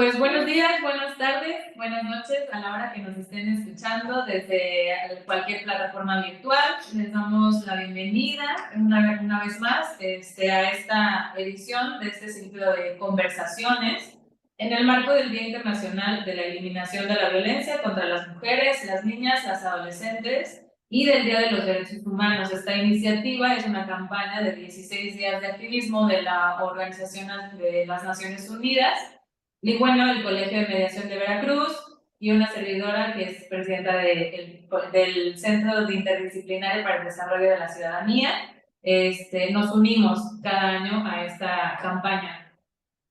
Pues buenos días, buenas tardes, buenas noches a la hora que nos estén escuchando desde cualquier plataforma virtual. Les damos la bienvenida una vez más a esta edición de este ciclo de conversaciones en el marco del Día Internacional de la Eliminación de la Violencia contra las Mujeres, las Niñas, las Adolescentes y del Día de los Derechos Humanos. Esta iniciativa es una campaña de 16 días de activismo de la Organización de las Naciones Unidas y bueno, el Colegio de Mediación de Veracruz y una servidora que es presidenta del Centro de Interdisciplinario para el Desarrollo de la Ciudadanía. Nos unimos cada año a esta campaña.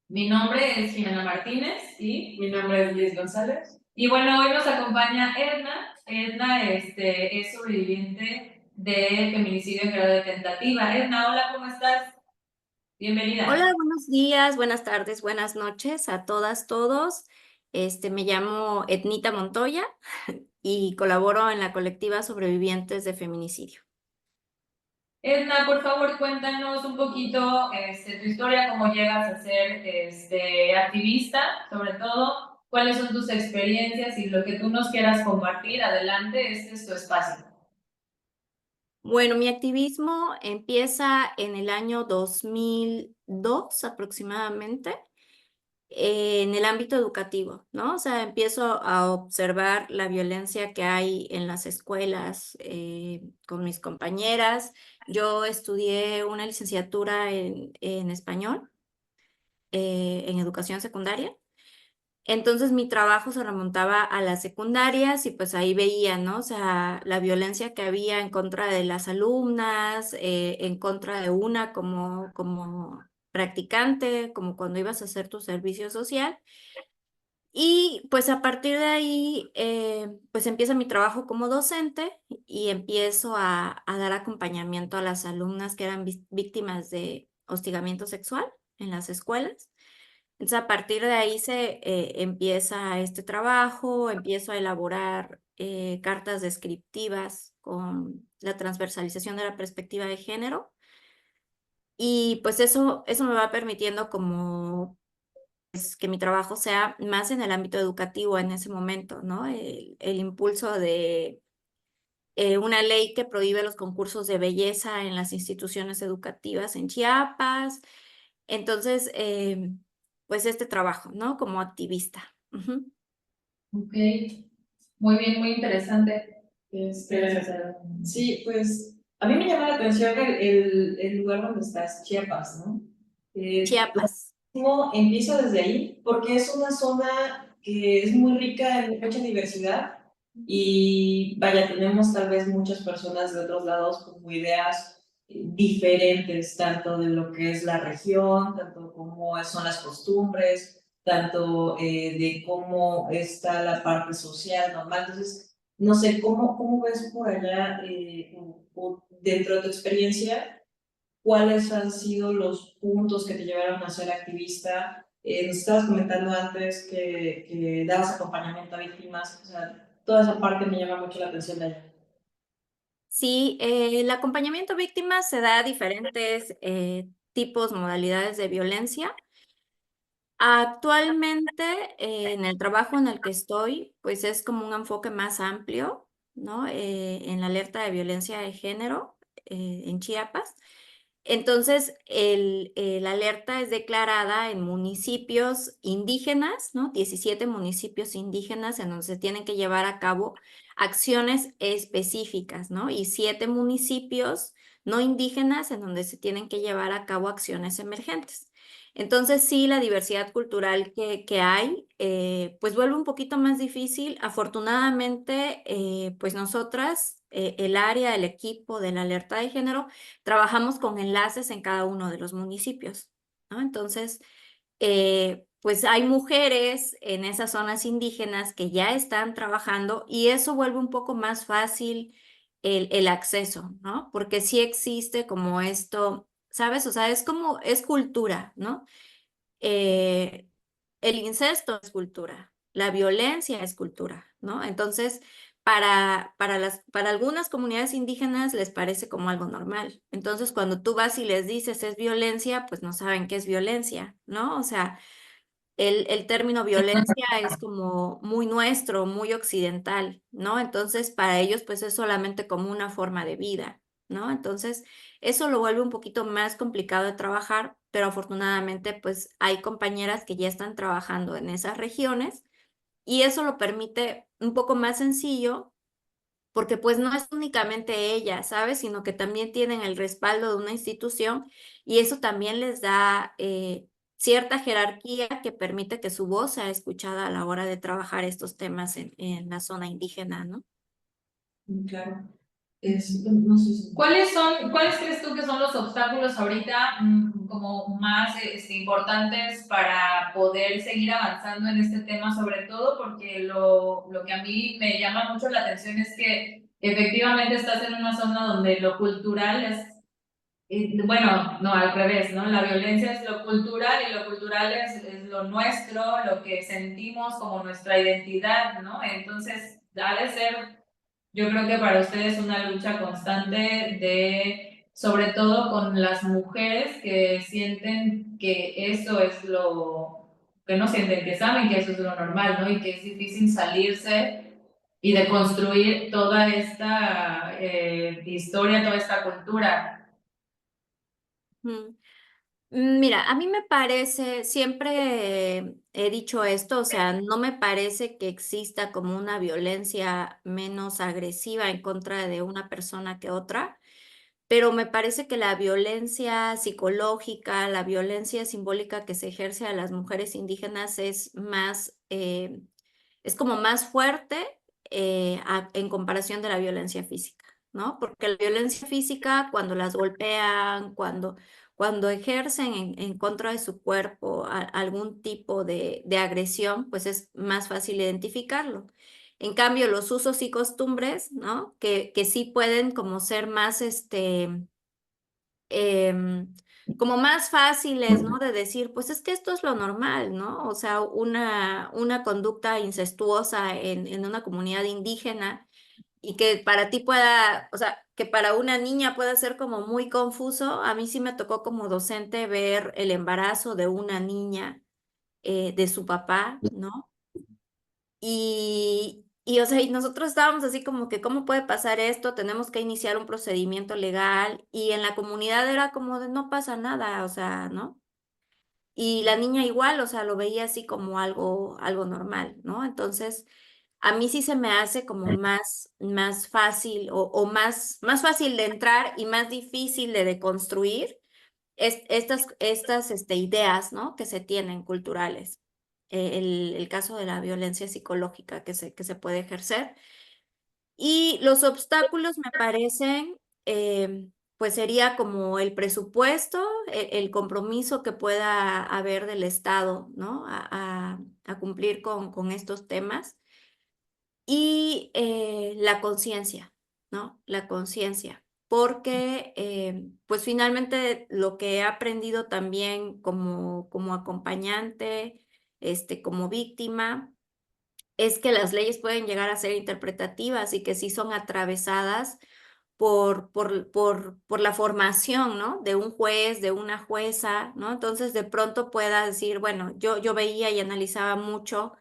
Mi nombre es Jimena Martínez y mi nombre es Liz González. Y bueno, hoy nos acompaña Edna. Edna es sobreviviente de feminicidio en grado de tentativa. Edna, hola, ¿cómo estás? Bienvenida. Hola, buenos días, buenas tardes, buenas noches a todas, todos. Me llamo Etnita Montoya y colaboro en la colectiva Sobrevivientes de Feminicidio. Edna, por favor, cuéntanos un poquito tu historia, cómo llegas a ser activista, sobre todo, cuáles son tus experiencias y lo que tú nos quieras compartir. Adelante, este es tu espacio. Bueno, mi activismo empieza en el año 2002 aproximadamente, en el ámbito educativo, ¿no? O sea, empiezo a observar la violencia que hay en las escuelas con mis compañeras. Yo estudié una licenciatura en español, en educación secundaria. Entonces mi trabajo se remontaba a las secundarias y pues ahí veía, ¿no? O sea, la violencia que había en contra de las alumnas, en contra de una como practicante, como cuando ibas a hacer tu servicio social. Y pues a partir de ahí, pues empieza mi trabajo como docente y empiezo a dar acompañamiento a las alumnas que eran víctimas de hostigamiento sexual en las escuelas. Entonces, a partir de ahí se empieza este trabajo, empiezo a elaborar cartas descriptivas con la transversalización de la perspectiva de género. Y pues eso me va permitiendo como pues, que mi trabajo sea más en el ámbito educativo en ese momento, ¿no? El impulso de una ley que prohíbe los concursos de belleza en las instituciones educativas en Chiapas. Entonces, pues este trabajo, ¿no? Como activista. Uh-huh. Ok, muy bien, muy interesante. Sí, pues a mí me llama la atención el lugar donde estás, Chiapas, ¿no? Chiapas. Empiezo desde ahí porque es una zona que es muy rica en mucha diversidad y vaya, tenemos tal vez muchas personas de otros lados como ideas diferentes, tanto de lo que es la región, tanto como son las costumbres, tanto de cómo está la parte social normal. Entonces, no sé, ¿cómo ves por allá, o dentro de tu experiencia? ¿Cuáles han sido los puntos que te llevaron a ser activista? Nos estabas comentando antes que dabas acompañamiento a víctimas, o sea, toda esa parte me llama mucho la atención de allá. Sí, el acompañamiento a víctimas se da a diferentes tipos, modalidades de violencia. Actualmente, en el trabajo en el que estoy, pues es como un enfoque más amplio, ¿no? En la alerta de violencia de género en Chiapas. Entonces, la alerta es declarada en municipios indígenas, ¿no? 17 municipios indígenas en donde se tienen que llevar a cabo acciones específicas, ¿no? Y 7 municipios no indígenas en donde se tienen que llevar a cabo acciones emergentes. Entonces, sí, la diversidad cultural que hay, pues vuelve un poquito más difícil. Afortunadamente, pues nosotras, el área, el equipo de la alerta de género, trabajamos con enlaces en cada uno de los municipios, ¿no? Entonces, pues hay mujeres en esas zonas indígenas que ya están trabajando y eso vuelve un poco más fácil el acceso, ¿no? Porque sí existe como esto, ¿sabes? O sea, es cultura, ¿no? Eh, el incesto es cultura, la violencia es cultura, ¿no? Entonces, para algunas comunidades indígenas les parece como algo normal. Entonces, cuando tú vas y les dices es violencia, pues no saben qué es violencia, ¿no? O sea, el término violencia es como muy nuestro, muy occidental, ¿no? Entonces, para ellos, pues es solamente como una forma de vida, ¿no? Entonces, eso lo vuelve un poquito más complicado de trabajar, pero afortunadamente, pues hay compañeras que ya están trabajando en esas regiones y eso lo permite un poco más sencillo porque pues no es únicamente ella, ¿sabes? Sino que también tienen el respaldo de una institución y eso también les da cierta jerarquía que permite que su voz sea escuchada a la hora de trabajar estos temas en la zona indígena, ¿no? Claro. No sé si... ¿Cuáles crees tú que son los obstáculos ahorita como más importantes para poder seguir avanzando en este tema, sobre todo porque lo que a mí me llama mucho la atención es que efectivamente estás en una zona donde lo cultural es, bueno, no, al revés, ¿no? La violencia es lo cultural y lo cultural es lo nuestro, lo que sentimos como nuestra identidad, ¿no? Entonces, ha de ser yo creo que para ustedes es una lucha constante de, sobre todo con las mujeres que sienten que eso es que no sienten, que saben que eso es lo normal, ¿no? Y que es difícil salirse y de construir toda esta historia, toda esta cultura. Mm. Mira, a mí me parece, siempre he dicho esto, o sea, no me parece que exista como una violencia menos agresiva en contra de una persona que otra. Pero me parece que la violencia psicológica, la violencia simbólica que se ejerce a las mujeres indígenas es más, es como más fuerte en comparación de la violencia física, ¿no? Porque la violencia física, cuando las golpean, cuando ejercen en contra de su cuerpo algún tipo de agresión, pues es más fácil identificarlo. En cambio, los usos y costumbres, ¿no? Que sí pueden como ser más, em, como más fáciles, ¿no? De decir, pues es que esto es lo normal, ¿no? O sea, una conducta incestuosa en una comunidad indígena y que para ti pueda, o sea, que para una niña pueda ser como muy confuso. A mí sí me tocó como docente ver el embarazo de una niña, de su papá, ¿no? O sea, y nosotros estábamos así como que, ¿cómo puede pasar esto? Tenemos que iniciar un procedimiento legal y en la comunidad era como de no pasa nada, o sea, ¿no? Y la niña igual, o sea, lo veía así como algo normal, ¿no? Entonces, a mí sí se me hace como más fácil o más fácil de entrar y más difícil de deconstruir estas ideas, ¿no? Que se tienen culturales. El caso de la violencia psicológica que se puede ejercer. Y los obstáculos me parecen, pues sería como el presupuesto, el compromiso que pueda haber del Estado, ¿no? A cumplir con estos temas. Y la conciencia, ¿no? La conciencia. Porque, pues finalmente lo que he aprendido también como acompañante, como víctima, es que las leyes pueden llegar a ser interpretativas y que sí son atravesadas por la formación, ¿no? De un juez, de una jueza, ¿no? Entonces de pronto pueda decir, bueno, yo veía y analizaba mucho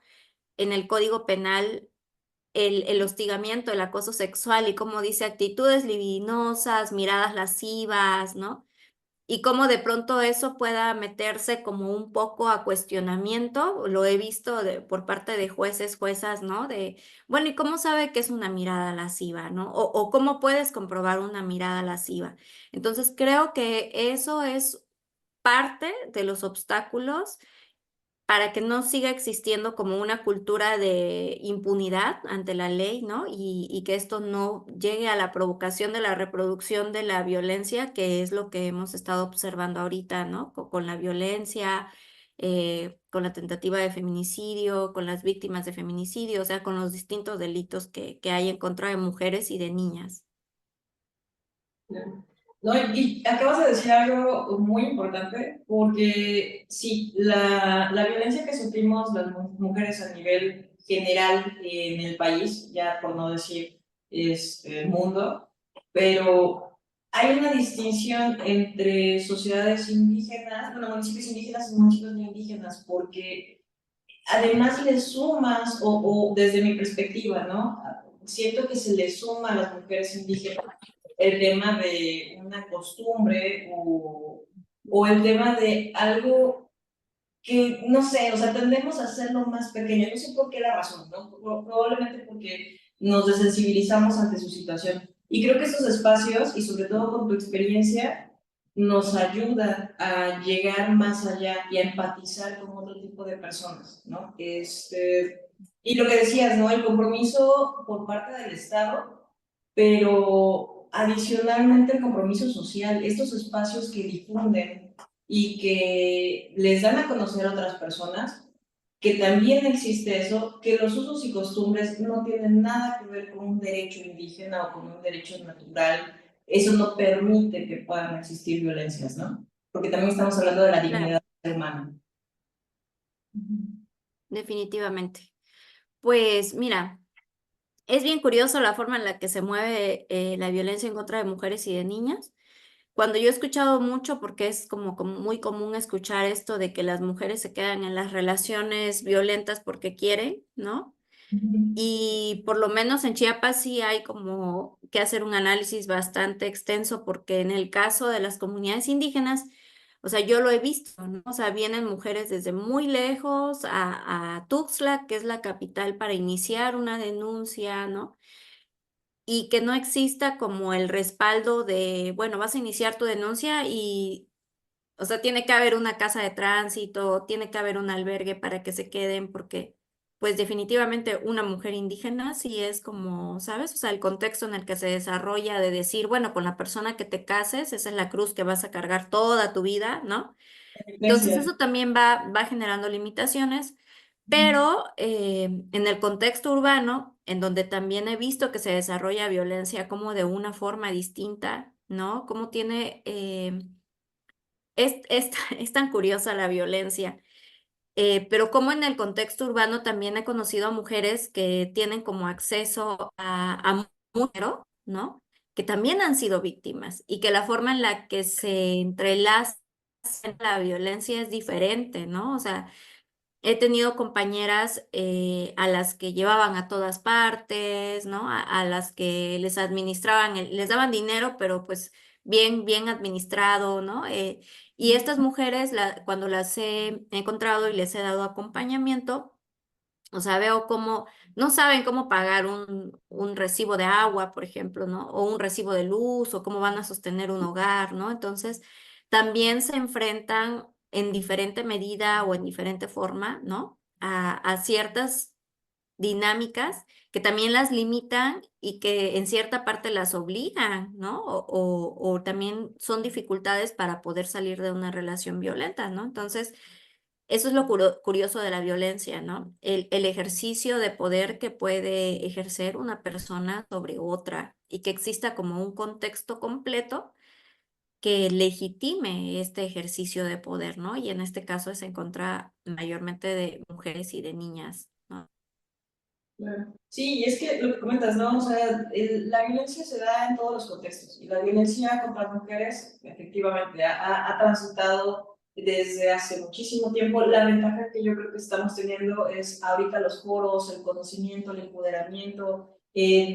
en el Código Penal el hostigamiento, el acoso sexual y cómo dice actitudes libidinosas, miradas lascivas, ¿no? Y cómo de pronto eso pueda meterse como un poco a cuestionamiento, lo he visto por parte de jueces, juezas, ¿no? De, bueno, ¿y cómo sabe que es una mirada lasciva, ¿no? O cómo puedes comprobar una mirada lasciva. Entonces creo que eso es parte de los obstáculos para que no siga existiendo como una cultura de impunidad ante la ley, ¿no? Y que esto no llegue a la provocación de la reproducción de la violencia, que es lo que hemos estado observando ahorita, ¿no? Con la violencia, con la tentativa de feminicidio, con las víctimas de feminicidio, o sea, con los distintos delitos que hay en contra de mujeres y de niñas. No, y acabas de decir algo muy importante, porque sí, la violencia que sufrimos las mujeres a nivel general en el país, ya por no decir el mundo, pero hay una distinción entre sociedades indígenas, bueno, municipios indígenas y municipios no indígenas, porque además le sumas, o desde mi perspectiva, ¿no? Siento que se le suma a las mujeres indígenas el tema de una costumbre o el tema de algo que, no sé, o sea, tendemos a hacerlo más pequeño, no sé por qué la razón, ¿no? Probablemente porque nos desensibilizamos ante su situación. Y creo que estos espacios, y sobre todo con tu experiencia, nos ayuda a llegar más allá y a empatizar con otro tipo de personas, ¿no? Y lo que decías, ¿no? El compromiso por parte del Estado, pero adicionalmente el compromiso social, estos espacios que difunden y que les dan a conocer a otras personas que también existe eso, que los usos y costumbres no tienen nada que ver con un derecho indígena o con un derecho natural. Eso no permite que puedan existir violencias, ¿no? Porque también estamos hablando de la Claro, dignidad del ser humano. definitivamente. Pues mira, es bien curioso la forma en la que se mueve la violencia en contra de mujeres y de niñas. Cuando yo he escuchado mucho, porque es como muy común escuchar esto de que las mujeres se quedan en las relaciones violentas porque quieren, ¿no? Y por lo menos en Chiapas sí hay como que hacer un análisis bastante extenso porque en el caso de las comunidades indígenas, o sea, yo lo he visto, ¿no? O sea, vienen mujeres desde muy lejos a Tuxtla, que es la capital, para iniciar una denuncia, ¿no? Y que no exista como el respaldo de, bueno, vas a iniciar tu denuncia y, o sea, tiene que haber una casa de tránsito, tiene que haber un albergue para que se queden, porque, pues definitivamente una mujer indígena sí es como, ¿sabes? O sea, el contexto en el que se desarrolla de decir, bueno, con la persona que te cases, esa es la cruz que vas a cargar toda tu vida, ¿no? Entonces Gracias. eso también va generando limitaciones, pero en el contexto urbano, en donde también he visto que se desarrolla violencia como de una forma distinta, ¿no? Como tiene, es tan curiosa la violencia, pero como en el contexto urbano también he conocido a mujeres que tienen como acceso a mucho, ¿no? Que también han sido víctimas y que la forma en la que se entrelaza la violencia es diferente, ¿no? O sea, he tenido compañeras a las que llevaban a todas partes, ¿no? A las que les administraban, les daban dinero, pero pues bien administrado, ¿no? Y estas mujeres, cuando las he encontrado y les he dado acompañamiento, o sea, veo cómo no saben cómo pagar un recibo de agua, por ejemplo, ¿no? O un recibo de luz, o cómo van a sostener un hogar, ¿no? Entonces, también se enfrentan en diferente medida o en diferente forma, ¿no? A ciertas dinámicas que también las limitan y que en cierta parte las obligan, ¿no? O también son dificultades para poder salir de una relación violenta, ¿no? Entonces, eso es lo curioso de la violencia, ¿no? El ejercicio de poder que puede ejercer una persona sobre otra y que exista como un contexto completo que legitime este ejercicio de poder, ¿no? Y en este caso es en contra mayormente de mujeres y de niñas, ¿no? Claro. Sí, y es que lo que comentas, ¿no? O sea, la violencia se da en todos los contextos y la violencia contra las mujeres efectivamente ha transitado desde hace muchísimo tiempo. La ventaja que yo creo que estamos teniendo es ahorita los foros, el conocimiento, el empoderamiento,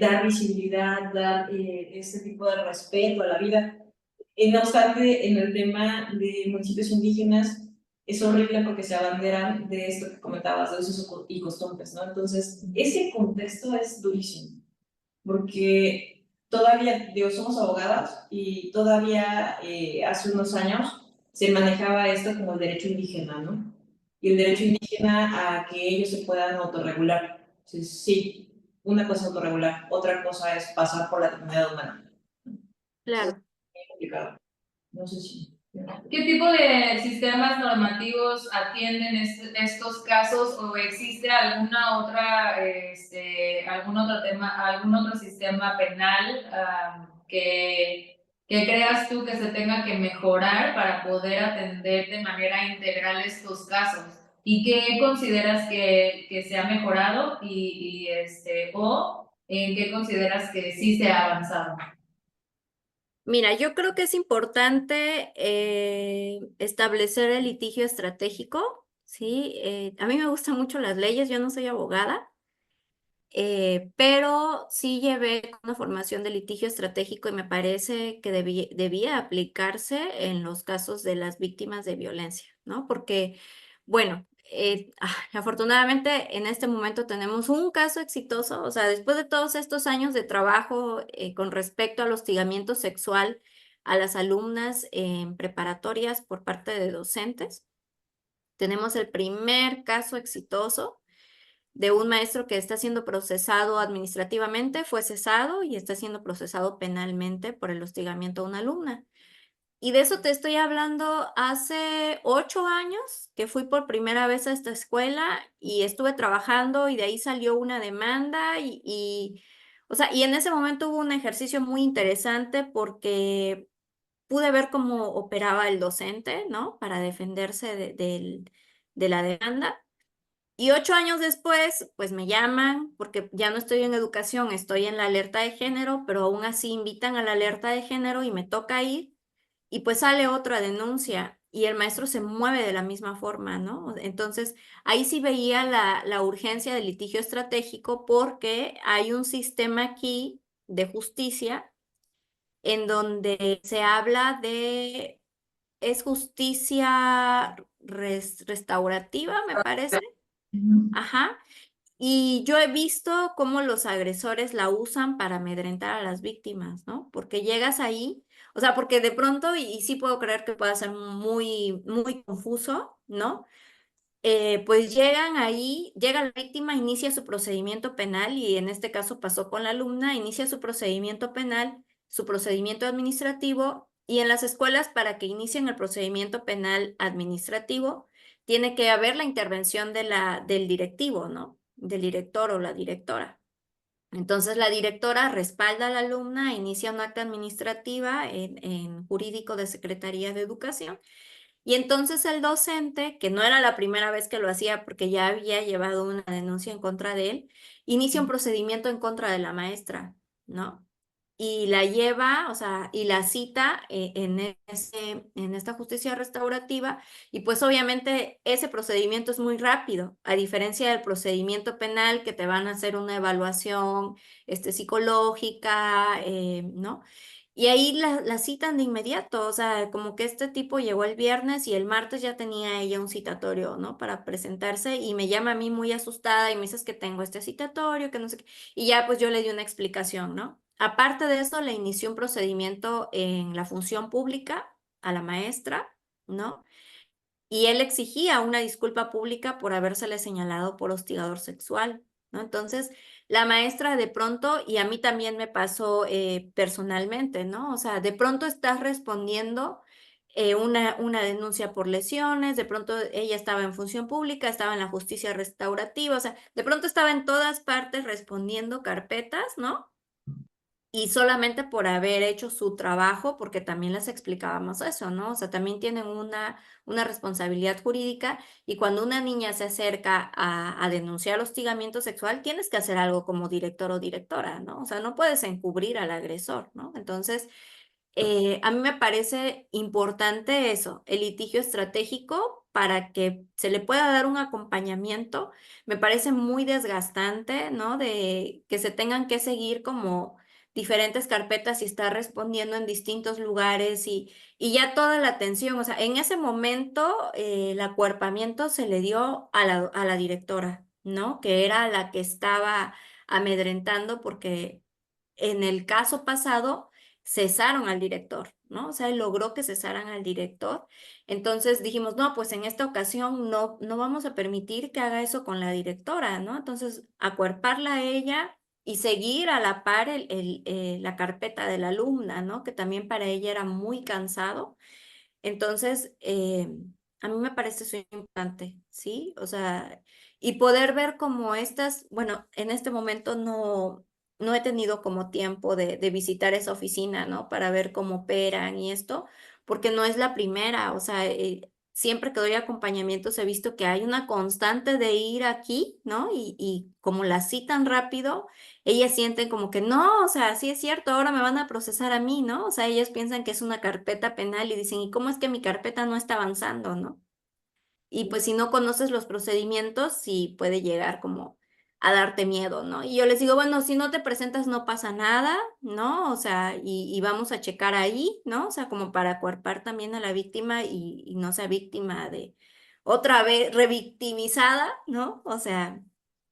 dar visibilidad, dar este tipo de respeto a la vida. No obstante, en el tema de municipios indígenas, es horrible porque se abanderan de esto que comentabas, de usos y costumbres, ¿no? Entonces, ese contexto es durísimo, porque todavía, digo, somos abogadas y todavía hace unos años se manejaba esto como el derecho indígena, ¿no? Y el derecho indígena a que ellos se puedan autorregular. Entonces, sí, una cosa es autorregular, otra cosa es pasar por la dignidad humana. Entonces, Claro. es muy complicado. No sé si... ¿Qué tipo de sistemas normativos atienden estos casos o existe alguna otra, algún otro tema, algún otro sistema penal que creas tú que se tenga que mejorar para poder atender de manera integral estos casos? ¿Y qué consideras que se ha mejorado o en qué consideras que sí se ha avanzado? Mira, yo creo que es importante establecer el litigio estratégico ¿sí? A mí me gustan mucho las leyes, yo no soy abogada, pero sí llevé una formación de litigio estratégico y me parece que debía aplicarse en los casos de las víctimas de violencia, ¿no? Porque, bueno, afortunadamente en este momento tenemos un caso exitoso, o sea, después de todos estos años de trabajo con respecto al hostigamiento sexual a las alumnas en preparatorias por parte de docentes, tenemos el primer caso exitoso de un maestro que está siendo procesado administrativamente, fue cesado y está siendo procesado penalmente por el hostigamiento a una alumna. Y de eso te estoy hablando hace 8 años que fui por primera vez a esta escuela y estuve trabajando y de ahí salió una demanda o sea, y en ese momento hubo un ejercicio muy interesante porque pude ver cómo operaba el docente, ¿no? Para defenderse de la demanda. Y 8 años después, pues me llaman, porque ya no estoy en educación, estoy en la alerta de género, pero aún así invitan a la alerta de género y me toca ir, y pues sale otra denuncia y el maestro se mueve de la misma forma, ¿no? Entonces, ahí sí veía la urgencia del litigio estratégico porque hay un sistema aquí de justicia en donde se habla de, es justicia restaurativa, me parece. Ujú. Ajá. Y yo he visto cómo los agresores la usan para amedrentar a las víctimas, ¿no? Porque llegas ahí, o sea, porque de pronto, y sí puedo creer que pueda ser muy, muy confuso, ¿no? Pues llegan ahí, llega la víctima, inicia su procedimiento penal y en este caso pasó con la alumna, inicia su procedimiento penal, su procedimiento administrativo y en las escuelas para que inicien el procedimiento penal administrativo tiene que haber la intervención del directivo, ¿no? Del director o la directora. Entonces la directora respalda a la alumna, inicia un acta administrativa en jurídico de Secretaría de Educación y entonces el docente, que no era la primera vez que lo hacía porque ya había llevado una denuncia en contra de él, inicia un procedimiento en contra de la maestra, ¿no? Y la lleva, o sea, y la cita en esta justicia restaurativa, y pues obviamente ese procedimiento es muy rápido, a diferencia del procedimiento penal que te van a hacer una evaluación psicológica, ¿no? Y ahí la citan de inmediato, o sea, como que este tipo llegó el viernes y el martes ya tenía ella un citatorio, ¿no? Para presentarse y me llama a mí muy asustada y me dices que tengo este citatorio, que no sé qué. Y ya pues yo le di una explicación, ¿no? Aparte de eso, le inició un procedimiento en la función pública a la maestra, ¿no? Y él exigía una disculpa pública por habérsele señalado por hostigador sexual, ¿no? Entonces, la maestra de pronto, y a mí también me pasó personalmente, ¿no? O sea, de pronto estás respondiendo una denuncia por lesiones, de pronto ella estaba en función pública, estaba en la justicia restaurativa, o sea, de pronto estaba en todas partes respondiendo carpetas, ¿no? Y solamente por haber hecho su trabajo, porque también les explicábamos eso, ¿no? O sea, también tienen una responsabilidad jurídica y cuando una niña se acerca a denunciar hostigamiento sexual, tienes que hacer algo como director o directora, ¿no? O sea, no puedes encubrir al agresor, ¿no? Entonces, a mí me parece importante eso, el litigio estratégico para que se le pueda dar un acompañamiento. Me parece muy desgastante, ¿no? De que se tengan que seguir como diferentes carpetas y estar respondiendo en distintos lugares y ya toda la atención, o sea, en ese momento el acuerpamiento se le dio a la directora, ¿no? Que era la que estaba amedrentando porque en el caso pasado cesaron al director, ¿no? O sea, él logró que cesaran al director. Entonces dijimos, no, pues en esta ocasión no vamos a permitir que haga eso con la directora, ¿no? Entonces, acuerparla a ella y seguir a la par la carpeta de la alumna, ¿no? Que también para ella era muy cansado. Entonces, a mí me parece eso importante, ¿sí? O sea, y poder ver como estas, bueno, en este momento no he tenido como tiempo de visitar esa oficina, ¿no? Para ver cómo operan y esto, porque no es la primera, o sea, siempre que doy acompañamientos he visto que hay una constante de ir aquí, ¿no? Y como la citan rápido ellas sienten como que no, o sea, sí es cierto, ahora me van a procesar a mí, ¿no? O sea, ellas piensan que es una carpeta penal y dicen, ¿y cómo es que mi carpeta no está avanzando, no? Y pues si no conoces los procedimientos, sí puede llegar como a darte miedo, ¿no? Y yo les digo, bueno, si no te presentas no pasa nada, ¿no? O sea, y vamos a checar ahí, ¿no? O sea, como para acuerpar también a la víctima y no sea víctima de otra vez revictimizada, ¿no? O sea,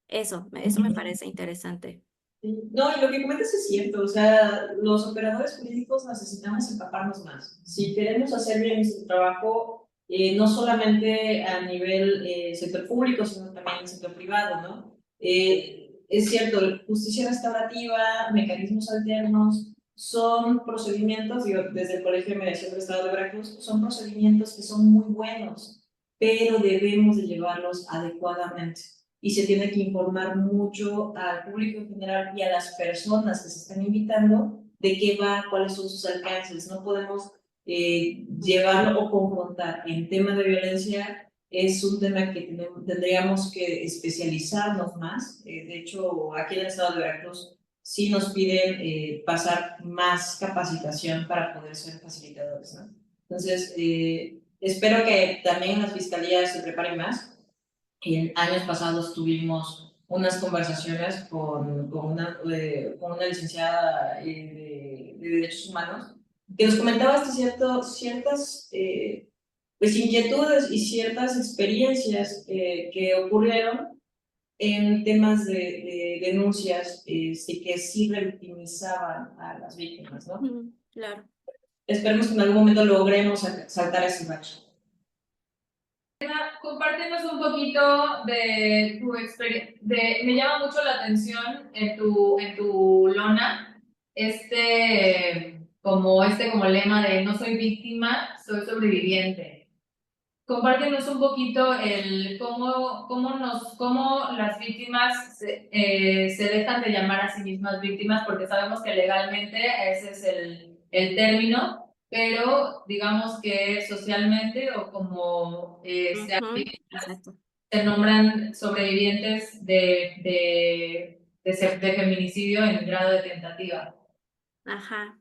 eso me parece interesante. Sí. No, y lo que comentas es cierto, o sea, los operadores políticos necesitamos empaparnos más. Si queremos hacer bien nuestro trabajo, no solamente a nivel sector público, sino también en el sector privado, ¿no? Es cierto, justicia restaurativa, mecanismos alternos, son procedimientos, digo, desde el Colegio de Mediación del Estado de Veracruz, son procedimientos que son muy buenos, pero debemos de llevarlos adecuadamente y se tiene que informar mucho al público en general y a las personas que se están invitando de qué va, cuáles son sus alcances. No podemos llevarlo o confrontar. En temas de violencia es un tema que tendríamos que especializarnos más. De hecho, aquí en el estado de Veracruz sí nos piden pasar más capacitación para poder ser facilitadores, ¿no? Entonces, espero que también en las fiscalías se preparen más. En años pasados tuvimos unas conversaciones con una licenciada de Derechos Humanos que nos comentaba ciertas pues, inquietudes y ciertas experiencias que ocurrieron en temas de denuncias que sí revictimizaban a las víctimas, ¿no? Claro. Esperemos que en algún momento logremos saltar ese bache. Compártenos un poquito de tu experiencia. Me llama mucho la atención en tu lona como lema de no soy víctima, soy sobreviviente. Compártenos un poquito cómo las víctimas se dejan de llamar a sí mismas víctimas, porque sabemos que legalmente ese es el término, pero digamos que socialmente o como Exacto. se nombran sobrevivientes de feminicidio en grado de tentativa. Ajá.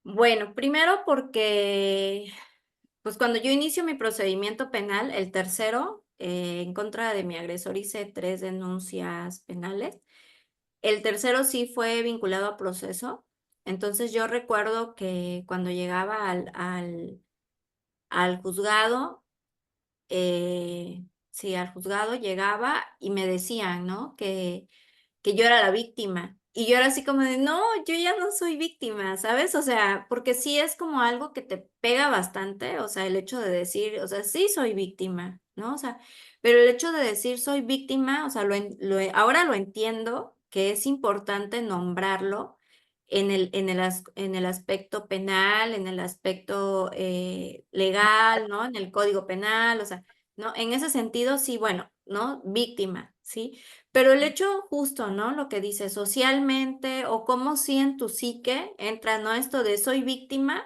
Bueno, primero porque, pues cuando yo inicio mi procedimiento penal, el tercero, en contra de mi agresor hice 3 denuncias penales. El tercero sí fue vinculado a proceso. Entonces yo recuerdo que cuando llegaba al juzgado, sí, al juzgado llegaba y me decían, ¿no? Que yo era la víctima. Y yo era así como de, no, yo ya no soy víctima, ¿sabes? O sea, porque sí es como algo que te pega bastante, o sea, el hecho de decir, o sea, sí soy víctima, ¿no? O sea, pero el hecho de decir soy víctima, o sea, ahora lo entiendo, que es importante nombrarlo en el aspecto penal, en el aspecto legal, ¿no? En el código penal, o sea, ¿no? En ese sentido, sí, bueno, ¿no? Víctima, ¿sí? Pero el hecho justo, ¿no? Lo que dice socialmente o cómo sí en tu psique entra, ¿no? Esto de soy víctima,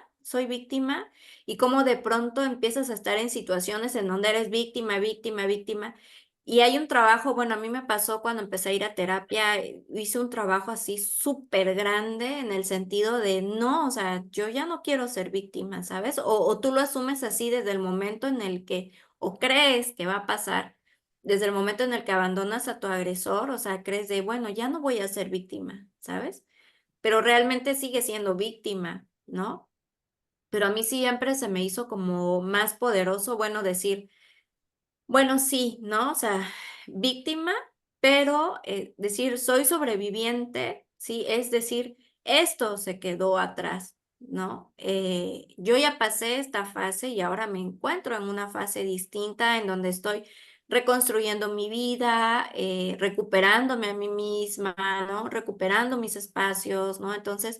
y cómo de pronto empiezas a estar en situaciones en donde eres víctima, víctima, víctima. Y hay un trabajo, bueno, a mí me pasó cuando empecé a ir a terapia, hice un trabajo así súper grande en el sentido de, no, o sea, yo ya no quiero ser víctima, ¿sabes? O tú lo asumes así desde el momento en el que, o crees que va a pasar desde el momento en el que abandonas a tu agresor, o sea, crees de, bueno, ya no voy a ser víctima, ¿sabes? Pero realmente sigue siendo víctima, ¿no? Pero a mí siempre se me hizo como más poderoso, bueno, decir, bueno, sí, ¿no? O sea, víctima, pero decir, soy sobreviviente, ¿sí? Es decir, esto se quedó atrás, ¿no? Yo ya pasé esta fase y ahora me encuentro en una fase distinta en donde estoy reconstruyendo mi vida, recuperándome a mí misma, ¿no? Recuperando mis espacios, ¿no? Entonces,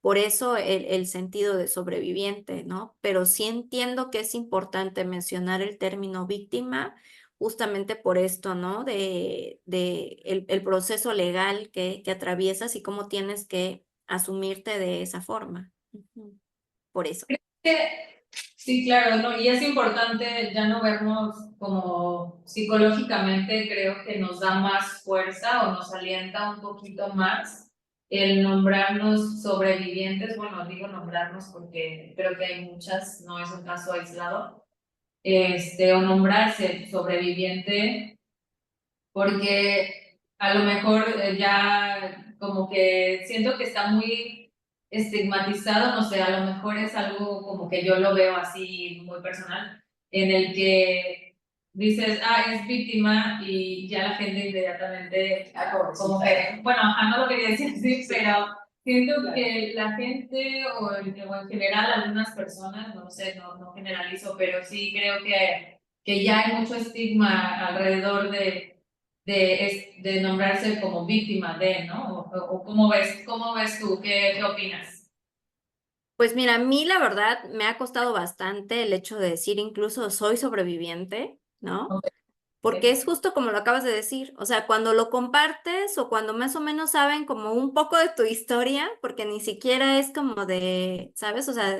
por eso el sentido de sobreviviente, ¿no? Pero sí entiendo que es importante mencionar el término víctima justamente por esto, ¿no? De el proceso legal que atraviesas y cómo tienes que asumirte de esa forma. Ujú. Por eso. Sí, claro, ¿no? Y es importante ya no vernos como psicológicamente, creo que nos da más fuerza o nos alienta un poquito más el nombrarnos sobrevivientes. Bueno, digo nombrarnos porque creo que hay muchas, no es un caso aislado, o nombrarse sobreviviente, porque a lo mejor ya como que siento que está muy estigmatizado, no sé, a lo mejor es algo como que yo lo veo así muy personal, en el que dices, ah, es víctima y ya la gente inmediatamente, como que, bueno, ajá, no lo quería decir así, pero siento que la gente o en general algunas personas, no sé, no generalizo, pero sí creo que ya hay mucho estigma alrededor de nombrarse como víctima de, ¿no? O cómo ves tú? ¿Qué opinas? Pues mira, a mí la verdad me ha costado bastante el hecho de decir incluso soy sobreviviente, ¿no? Ok. Porque es justo como lo acabas de decir, o sea, cuando lo compartes o cuando más o menos saben como un poco de tu historia, porque ni siquiera es como de, ¿sabes? O sea,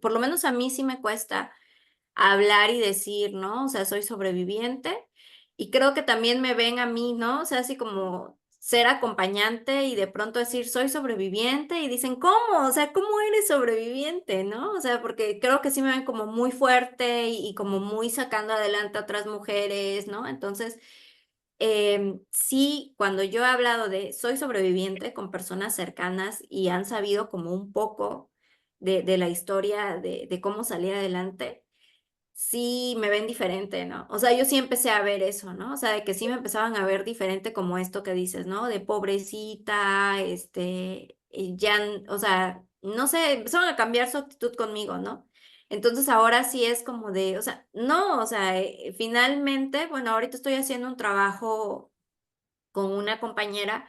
por lo menos a mí sí me cuesta hablar y decir, ¿no? O sea, soy sobreviviente y creo que también me ven a mí, ¿no? O sea, así como ser acompañante y de pronto decir, soy sobreviviente y dicen, ¿cómo? O sea, ¿cómo eres sobreviviente, no? O sea, porque creo que sí me ven como muy fuerte y como muy sacando adelante a otras mujeres, ¿no? Entonces, sí, cuando yo he hablado de soy sobreviviente con personas cercanas y han sabido como un poco de la historia de cómo salir adelante, sí me ven diferente, ¿no? O sea, yo sí empecé a ver eso, ¿no? O sea, de que sí me empezaban a ver diferente como esto que dices, ¿no? De pobrecita, y ya, o sea, no sé, empezaron a cambiar su actitud conmigo, ¿no? Entonces ahora sí es como de, o sea, no, o sea, finalmente, bueno, ahorita estoy haciendo un trabajo con una compañera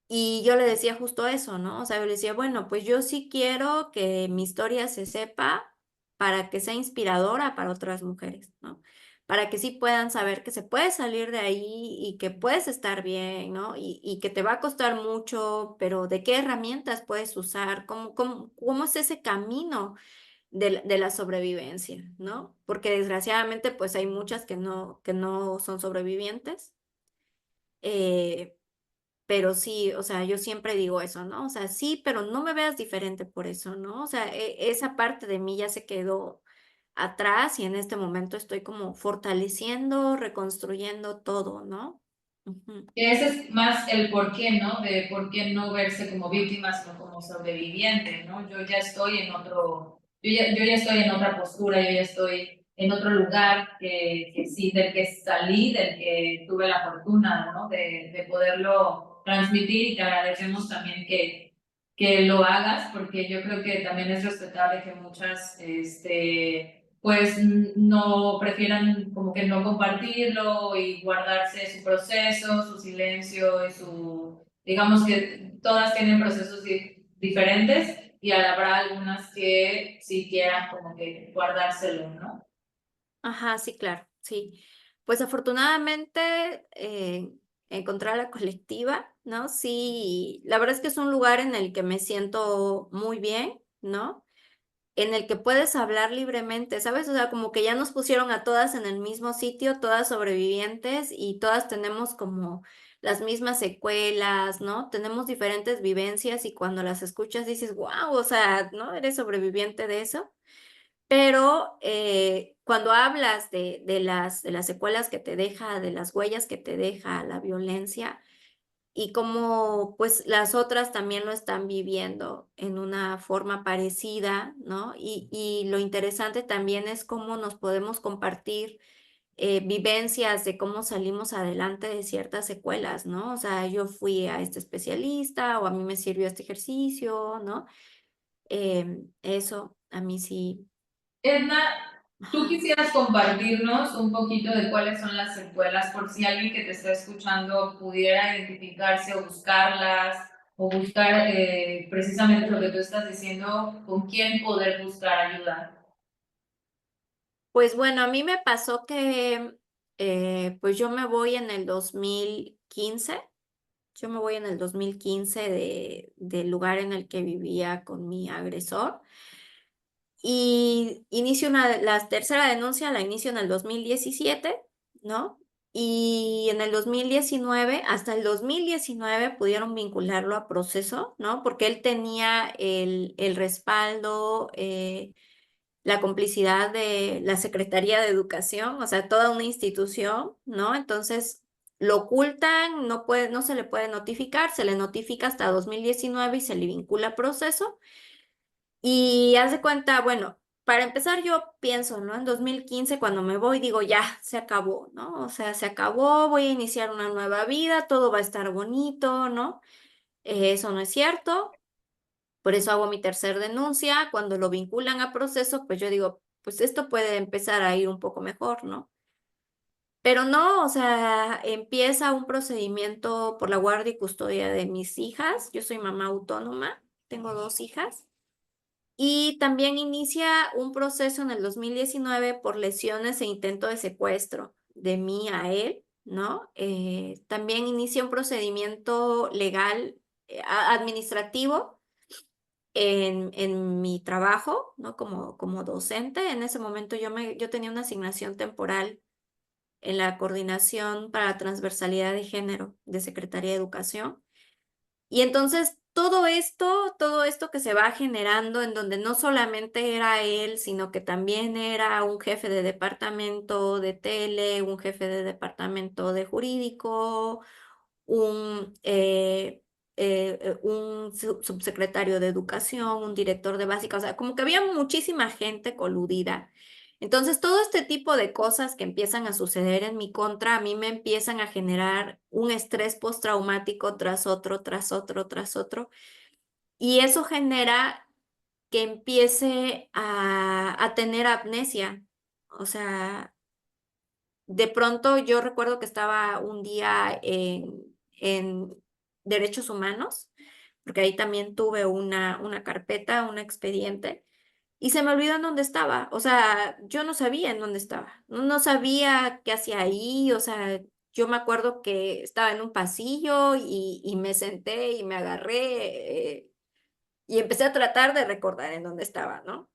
y yo le decía justo eso, ¿no? O sea, yo le decía, bueno, pues yo sí quiero que mi historia se sepa para que sea inspiradora para otras mujeres, ¿no? Para que sí puedan saber que se puede salir de ahí y que puedes estar bien, ¿no? Y que te va a costar mucho, pero de qué herramientas puedes usar, cómo es ese camino de la sobrevivencia, ¿no? Porque desgraciadamente, pues hay muchas que no son sobrevivientes. Eh, pero sí, o sea, yo siempre digo eso, ¿no? O sea, sí, pero no me veas diferente por eso, ¿no? O sea, esa parte de mí ya se quedó atrás y en este momento estoy como fortaleciendo, reconstruyendo todo, ¿no? Ujú. Que ese es más el por qué, ¿no? De por qué no verse como víctima, sino como sobreviviente, ¿no? Yo ya estoy en otro, yo ya estoy en otra postura, yo ya estoy en otro lugar que sí, del que salí, del que tuve la fortuna, ¿no? De poderlo transmitir y te agradecemos también que lo hagas, porque yo creo que también es respetable que muchas, pues no prefieran como que no compartirlo y guardarse su proceso, su silencio y su, digamos que todas tienen procesos diferentes y habrá algunas que sí quieran como que guardárselo, ¿no? Ajá, sí, claro, sí. Pues afortunadamente encontré a la colectiva, ¿no? Sí, la verdad es que es un lugar en el que me siento muy bien, ¿no? En el que puedes hablar libremente, ¿sabes? O sea, como que ya nos pusieron a todas en el mismo sitio, todas sobrevivientes y todas tenemos como las mismas secuelas, ¿no? Tenemos diferentes vivencias y cuando las escuchas dices, wow, o sea, ¿no? Eres sobreviviente de eso. Pero cuando hablas de las secuelas que te deja, de las huellas que te deja la violencia, y cómo, pues, las otras también lo están viviendo en una forma parecida, ¿no? Y lo interesante también es cómo nos podemos compartir, vivencias de cómo salimos adelante de ciertas secuelas, ¿no? O sea, yo fui a este especialista, o a mí me sirvió este ejercicio, ¿no? Eso a mí sí. Edna, ¿tú Ajá. quisieras compartirnos un poquito de cuáles son las secuelas por si alguien que te está escuchando pudiera identificarse o buscarlas o buscar precisamente lo que tú estás diciendo, con quién poder buscar ayuda? Pues bueno, a mí me pasó que, pues yo me voy en el 2015. Yo me voy en el 2015 del lugar en el que vivía con mi agresor y inicio la tercera denuncia, la inicio en el 2017, ¿no? Y en el 2019, hasta el 2019 pudieron vincularlo a proceso, ¿no? Porque él tenía el respaldo, la complicidad de la Secretaría de Educación, o sea, toda una institución, ¿no? Entonces, lo ocultan, no se le puede notificar, se le notifica hasta 2019 y se le vincula a proceso. Y haz de cuenta, bueno, para empezar yo pienso, ¿no? En 2015 cuando me voy digo, ya, se acabó, ¿no? O sea, se acabó, voy a iniciar una nueva vida, todo va a estar bonito, ¿no? Eso no es cierto. Por eso hago mi tercer denuncia. Cuando lo vinculan a proceso, pues yo digo, pues esto puede empezar a ir un poco mejor, ¿no? Pero no, o sea, empieza un procedimiento por la guardia y custodia de mis hijas. Yo soy mamá autónoma, tengo 2 hijas. Y también inicia un proceso en el 2019 por lesiones e intento de secuestro de mí a él, ¿no? También inicia un procedimiento legal, administrativo en mi trabajo, ¿no? Como docente. En ese momento yo tenía una asignación temporal en la Coordinación para la Transversalidad de Género de Secretaría de Educación. Y entonces todo esto que se va generando, en donde no solamente era él, sino que también era un jefe de departamento de tele, un jefe de departamento de jurídico, un subsecretario de educación, un director de básica, o sea, como que había muchísima gente coludida. Entonces, todo este tipo de cosas que empiezan a suceder en mi contra, a mí me empiezan a generar un estrés postraumático tras otro, tras otro, tras otro, y eso genera que empiece a tener amnesia. O sea, de pronto yo recuerdo que estaba un día en derechos humanos, porque ahí también tuve una carpeta, un expediente, y se me olvidó en dónde estaba. O sea, yo no sabía en dónde estaba, no sabía qué hacía ahí. O sea, yo me acuerdo que estaba en un pasillo y me senté y me agarré y empecé a tratar de recordar en dónde estaba, ¿no?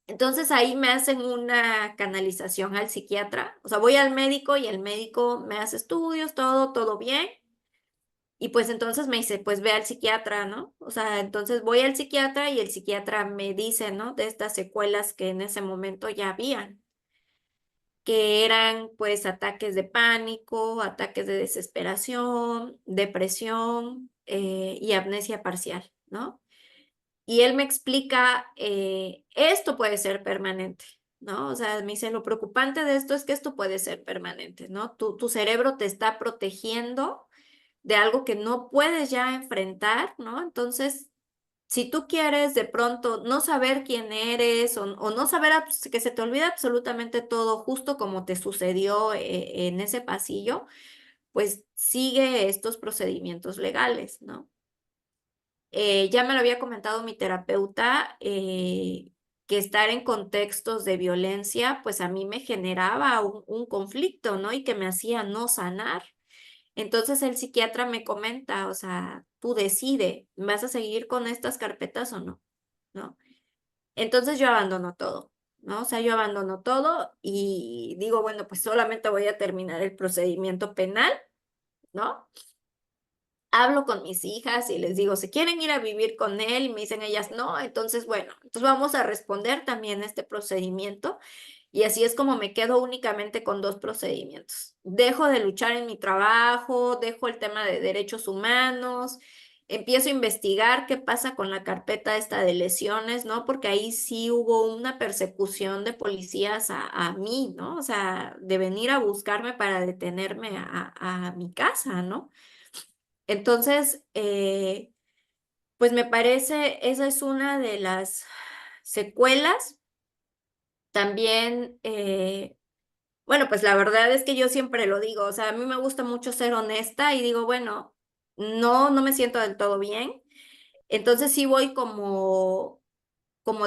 Entonces ahí me hacen una canalización al psiquiatra, o sea, voy al médico y el médico me hace estudios, todo bien. Y pues entonces me dice, pues ve al psiquiatra, ¿no? O sea, entonces voy al psiquiatra y el psiquiatra me dice, ¿no? De estas secuelas que en ese momento ya habían, que eran pues ataques de pánico, ataques de desesperación, depresión y amnesia parcial, ¿no? Y él me explica, esto puede ser permanente, ¿no? O sea, me dice, lo preocupante de esto es que esto puede ser permanente, ¿no? Tu cerebro te está protegiendo de algo que no puedes ya enfrentar, ¿no? Entonces, si tú quieres de pronto no saber quién eres o no saber que se te olvida absolutamente todo justo como te sucedió en ese pasillo, pues sigue estos procedimientos legales, ¿no? Ya me lo había comentado mi terapeuta, que estar en contextos de violencia, pues a mí me generaba un conflicto, ¿no? Y que me hacía no sanar. Entonces el psiquiatra me comenta, o sea, tú decide, ¿vas a seguir con estas carpetas o no? ¿No? Entonces yo abandono todo, ¿no? O sea, yo abandono todo y digo, bueno, pues solamente voy a terminar el procedimiento penal, ¿no? Hablo con mis hijas y les digo, ¿se quieren ir a vivir con él? Y me dicen ellas, no. Entonces, bueno, entonces vamos a responder también este procedimiento. Y así es como me quedo únicamente con 2 procedimientos. Dejo de luchar en mi trabajo, dejo el tema de derechos humanos, empiezo a investigar qué pasa con la carpeta esta de lesiones, ¿no? Porque ahí sí hubo una persecución de policías a mí, ¿no? O sea, de venir a buscarme para detenerme a mi casa, ¿no? Entonces, pues me parece, esa es una de las secuelas. También, bueno, pues la verdad es que yo siempre lo digo, o sea, a mí me gusta mucho ser honesta y digo, bueno, no me siento del todo bien. Entonces sí voy como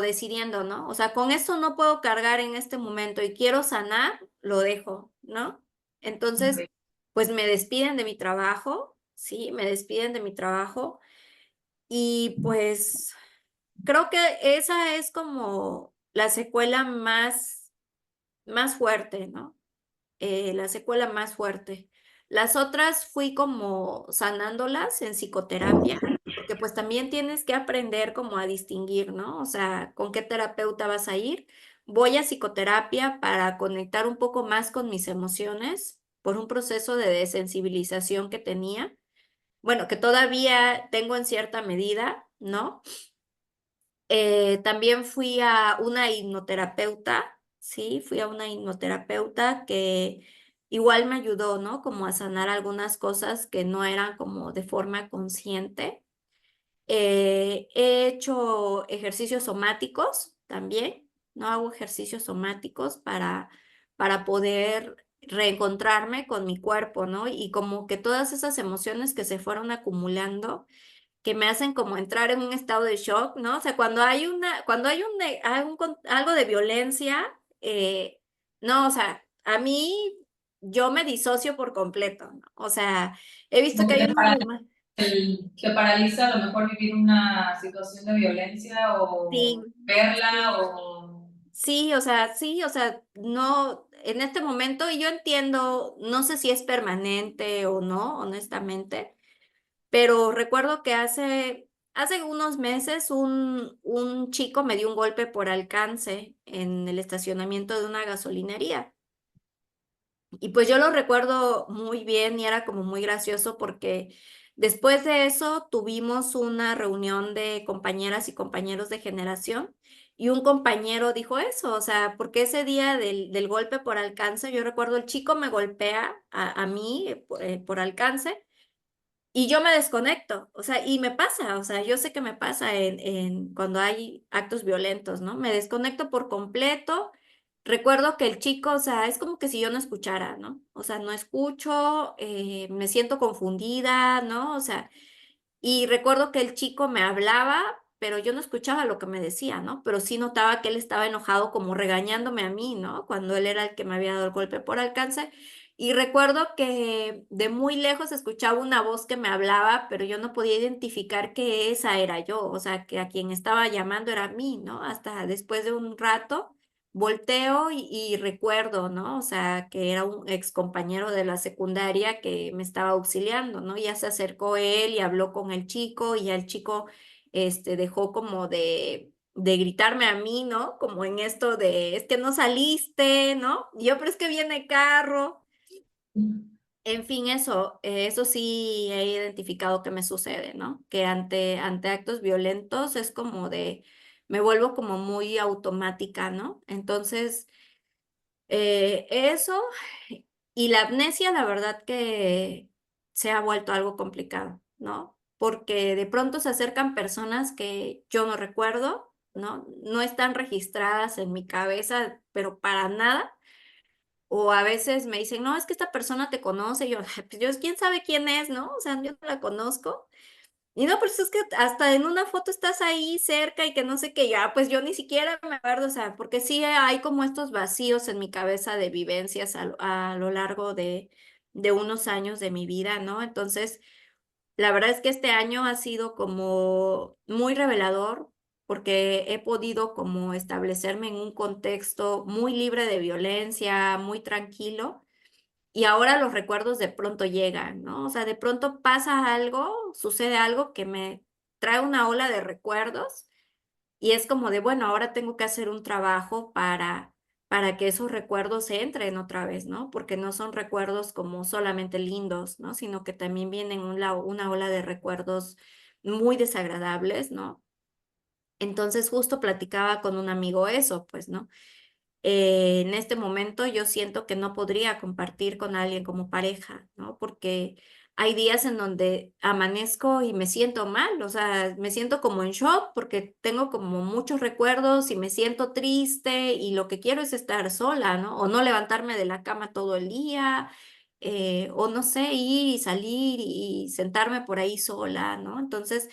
decidiendo, ¿no? O sea, con esto no puedo cargar en este momento y quiero sanar, lo dejo, ¿no? Entonces, Ok. pues me despiden de mi trabajo, sí, me despiden de mi trabajo. Y pues creo que esa es como la secuela más fuerte, ¿no? La secuela más fuerte. Las otras fui como sanándolas en psicoterapia. porque pues también tienes que aprender como a distinguir, ¿no? O sea, ¿con qué terapeuta vas a ir? Voy a psicoterapia para conectar un poco más con mis emociones por un proceso de desensibilización que tenía, bueno, que todavía tengo en cierta medida, ¿no? También fui a una hipnoterapeuta, sí, fui a una hipnoterapeuta que igual me ayudó, ¿no? Como a sanar algunas cosas que no eran como de forma consciente. He hecho ejercicios somáticos también, ¿no? Hago ejercicios somáticos para poder reencontrarme con mi cuerpo, ¿no? Y como que todas esas emociones que se fueron acumulando que me hacen como entrar en un estado de shock, ¿no? O sea, cuando algo de violencia, no, o sea, a mí yo me disocio por completo, ¿no? O sea, he visto Como que que hay te, unos momentos, te paraliza a lo mejor vivir una situación de violencia sí, o verla sí, o... sí, o sea, no, en este momento, y yo entiendo, no sé si es permanente o no, honestamente. Pero recuerdo que hace unos meses un chico me dio un golpe por alcance en el estacionamiento de una gasolinería. Y pues yo lo recuerdo muy bien y era como muy gracioso porque después de eso tuvimos una reunión de compañeras y compañeros de generación y un compañero dijo eso, o sea, porque ese día del golpe por alcance, yo recuerdo el chico me golpea a mí por alcance. Y yo me desconecto, o sea, y me pasa, o sea, yo sé que me pasa cuando hay actos violentos, ¿no? Me desconecto por completo. Recuerdo que el chico, o sea, es como que si yo no escuchara, ¿no? O sea, no escucho, me siento confundida, ¿no? O sea, y recuerdo que el chico me hablaba, pero yo no escuchaba lo que me decía, ¿no? Pero sí notaba que él estaba enojado como regañándome a mí, ¿no? Cuando él era el que me había dado el golpe por alcance. Y recuerdo que de muy lejos escuchaba una voz que me hablaba, pero yo no podía identificar que esa era yo, o sea, que a quien estaba llamando era a mí, ¿no? Hasta después de un rato volteo y recuerdo, ¿no? O sea, que era un ex compañero de la secundaria que me estaba auxiliando, ¿no? Ya se acercó él y habló con el chico y ya el chico, dejó como de gritarme a mí, ¿no? Como en esto de, es que no saliste, ¿no? Y yo, pero es que viene carro. En fin, eso sí he identificado que me sucede, ¿no? Que ante actos violentos es como me vuelvo como muy automática, ¿no? Entonces, eso y la amnesia, la verdad que se ha vuelto algo complicado, ¿no? Porque de pronto se acercan personas que yo no recuerdo, ¿no? No están registradas en mi cabeza, pero para nada. O a veces me dicen, no, es que esta persona te conoce. Y yo, pues yo, quién sabe quién es, ¿no? O sea, yo no la conozco. Y no, pero es que hasta en una foto estás ahí cerca y que no sé qué, ya, pues yo ni siquiera me acuerdo, o sea, porque sí hay como estos vacíos en mi cabeza de vivencias a lo largo de unos años de mi vida, ¿no? Entonces, la verdad es que este año ha sido como muy revelador porque he podido como establecerme en un contexto muy libre de violencia, muy tranquilo. Y ahora los recuerdos de pronto llegan, ¿no? O sea, de pronto pasa algo, sucede algo que me trae una ola de recuerdos y es como de, bueno, ahora tengo que hacer un trabajo para que esos recuerdos entren otra vez, ¿no? Porque no son recuerdos como solamente lindos, ¿no? Sino que también vienen una ola de recuerdos muy desagradables, ¿no? Entonces justo platicaba con un amigo eso, pues, ¿no? En este momento yo siento que no podría compartir con alguien como pareja, ¿no? Porque hay días en donde amanezco y me siento mal, o sea, me siento como en shock porque tengo como muchos recuerdos y me siento triste y lo que quiero es estar sola, ¿no? O no levantarme de la cama todo el día, o no sé, ir y salir y sentarme por ahí sola, ¿no? Entonces,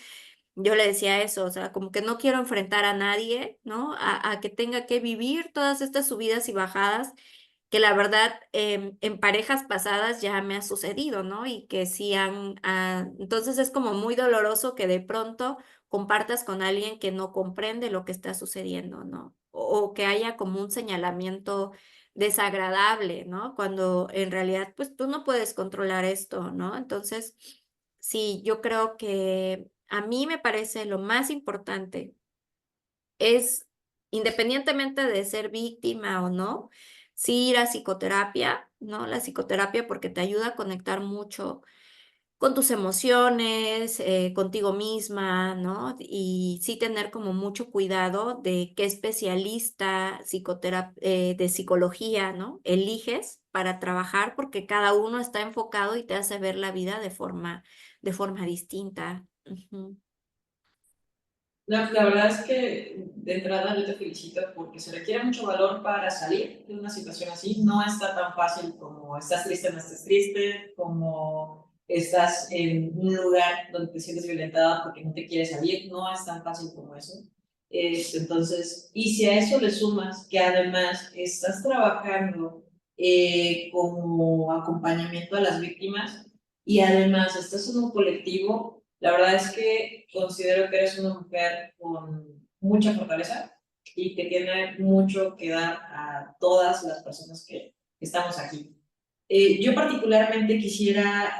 yo le decía eso, o sea, como que no quiero enfrentar a nadie, ¿no? A que tenga que vivir todas estas subidas y bajadas, que la verdad en parejas pasadas ya me ha sucedido, ¿no? Y que sí entonces es como muy doloroso que de pronto compartas con alguien que no comprende lo que está sucediendo, ¿no? O que haya como un señalamiento desagradable, ¿no? Cuando en realidad, pues tú no puedes controlar esto, ¿no? Entonces, sí, yo creo que a mí me parece lo más importante es, independientemente de ser víctima o no, sí ir a psicoterapia, ¿no? La psicoterapia porque te ayuda a conectar mucho con tus emociones, contigo misma, ¿no? Y sí tener como mucho cuidado de qué especialista de psicología, ¿no? Eliges para trabajar, porque cada uno está enfocado y te hace ver la vida de forma distinta. Ujú. La verdad es que de entrada yo te felicito porque se requiere mucho valor para salir de una situación así. No está tan fácil como estás triste, no estés triste, como estás en un lugar donde te sientes violentada porque no te quieres salir. No es tan fácil como eso. Entonces, y si a eso le sumas que además estás trabajando como acompañamiento a las víctimas y además estás en un colectivo, la verdad es que considero que eres una mujer con mucha fortaleza y que tiene mucho que dar a todas las personas que estamos aquí. Yo particularmente quisiera,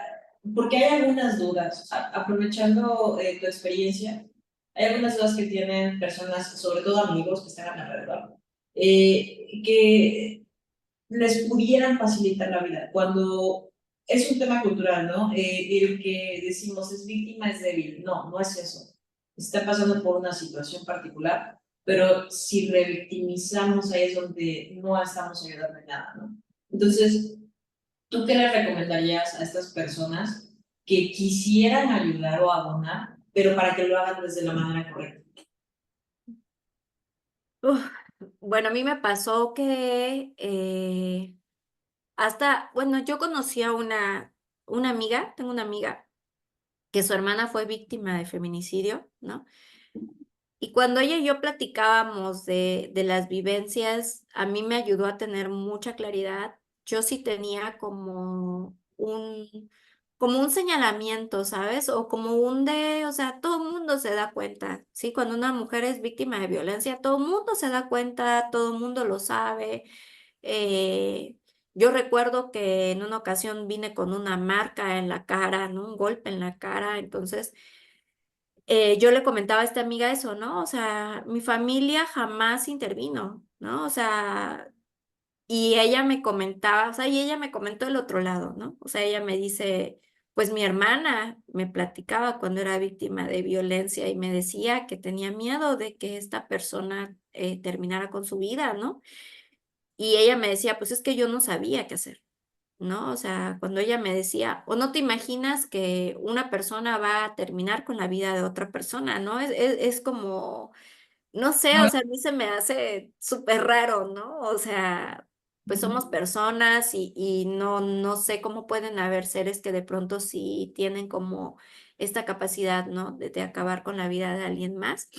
porque hay algunas dudas, aprovechando tu experiencia, hay algunas dudas que tienen personas, sobre todo amigos que están alrededor, que les pudieran facilitar la vida. Cuando es un tema cultural, ¿no? El que decimos es víctima es débil. No, no es eso. Está pasando por una situación particular, pero si revictimizamos ahí es donde no estamos ayudando en nada, ¿no? Entonces, ¿tú qué le recomendarías a estas personas que quisieran ayudar o abonar, pero para que lo hagan desde la manera correcta? Uf, bueno, a mí me pasó que bueno, yo conocí a una amiga, tengo una amiga que su hermana fue víctima de feminicidio, ¿no? Y cuando ella y yo platicábamos de las vivencias, a mí me ayudó a tener mucha claridad. Yo sí tenía como un señalamiento, ¿sabes? O como o sea, todo el mundo se da cuenta, ¿sí? Cuando una mujer es víctima de violencia, todo el mundo se da cuenta, todo el mundo lo sabe. Eh, yo recuerdo que en una ocasión vine con una marca en la cara, ¿no? Un golpe en la cara, entonces yo le comentaba a esta amiga eso, ¿no? O sea, mi familia jamás intervino, ¿no? O sea, y ella me comentaba, o sea, y ella me comentó el otro lado, ¿no? O sea, ella me dice, pues mi hermana me platicaba cuando era víctima de violencia y me decía que tenía miedo de que esta persona terminara con su vida, ¿no? Y ella me decía, pues es que yo no sabía qué hacer. ¿No? O sea, cuando ella me decía, o no te imaginas que una persona va a terminar con la vida de otra persona, ¿no? Es como, no sé, o sea, a mí se me hace súper raro, ¿no? O sea, pues somos personas y no sé cómo pueden haber seres que de pronto sí tienen como esta capacidad, ¿no? De acabar con la vida de alguien más.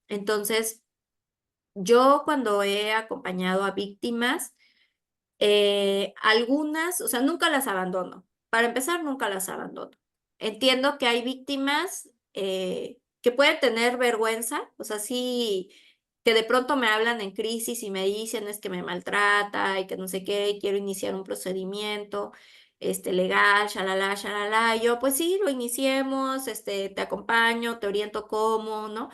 Entonces, yo cuando he acompañado a víctimas, algunas, o sea, nunca las abandono. Para empezar, nunca las abandono. Entiendo que hay víctimas que pueden tener vergüenza, o sea, sí, que de pronto me hablan en crisis y me dicen es que me maltrata y que no sé qué, y quiero iniciar un procedimiento legal, shalala, shalala. Y yo, pues sí, lo iniciemos, te acompaño, te oriento cómo, ¿no?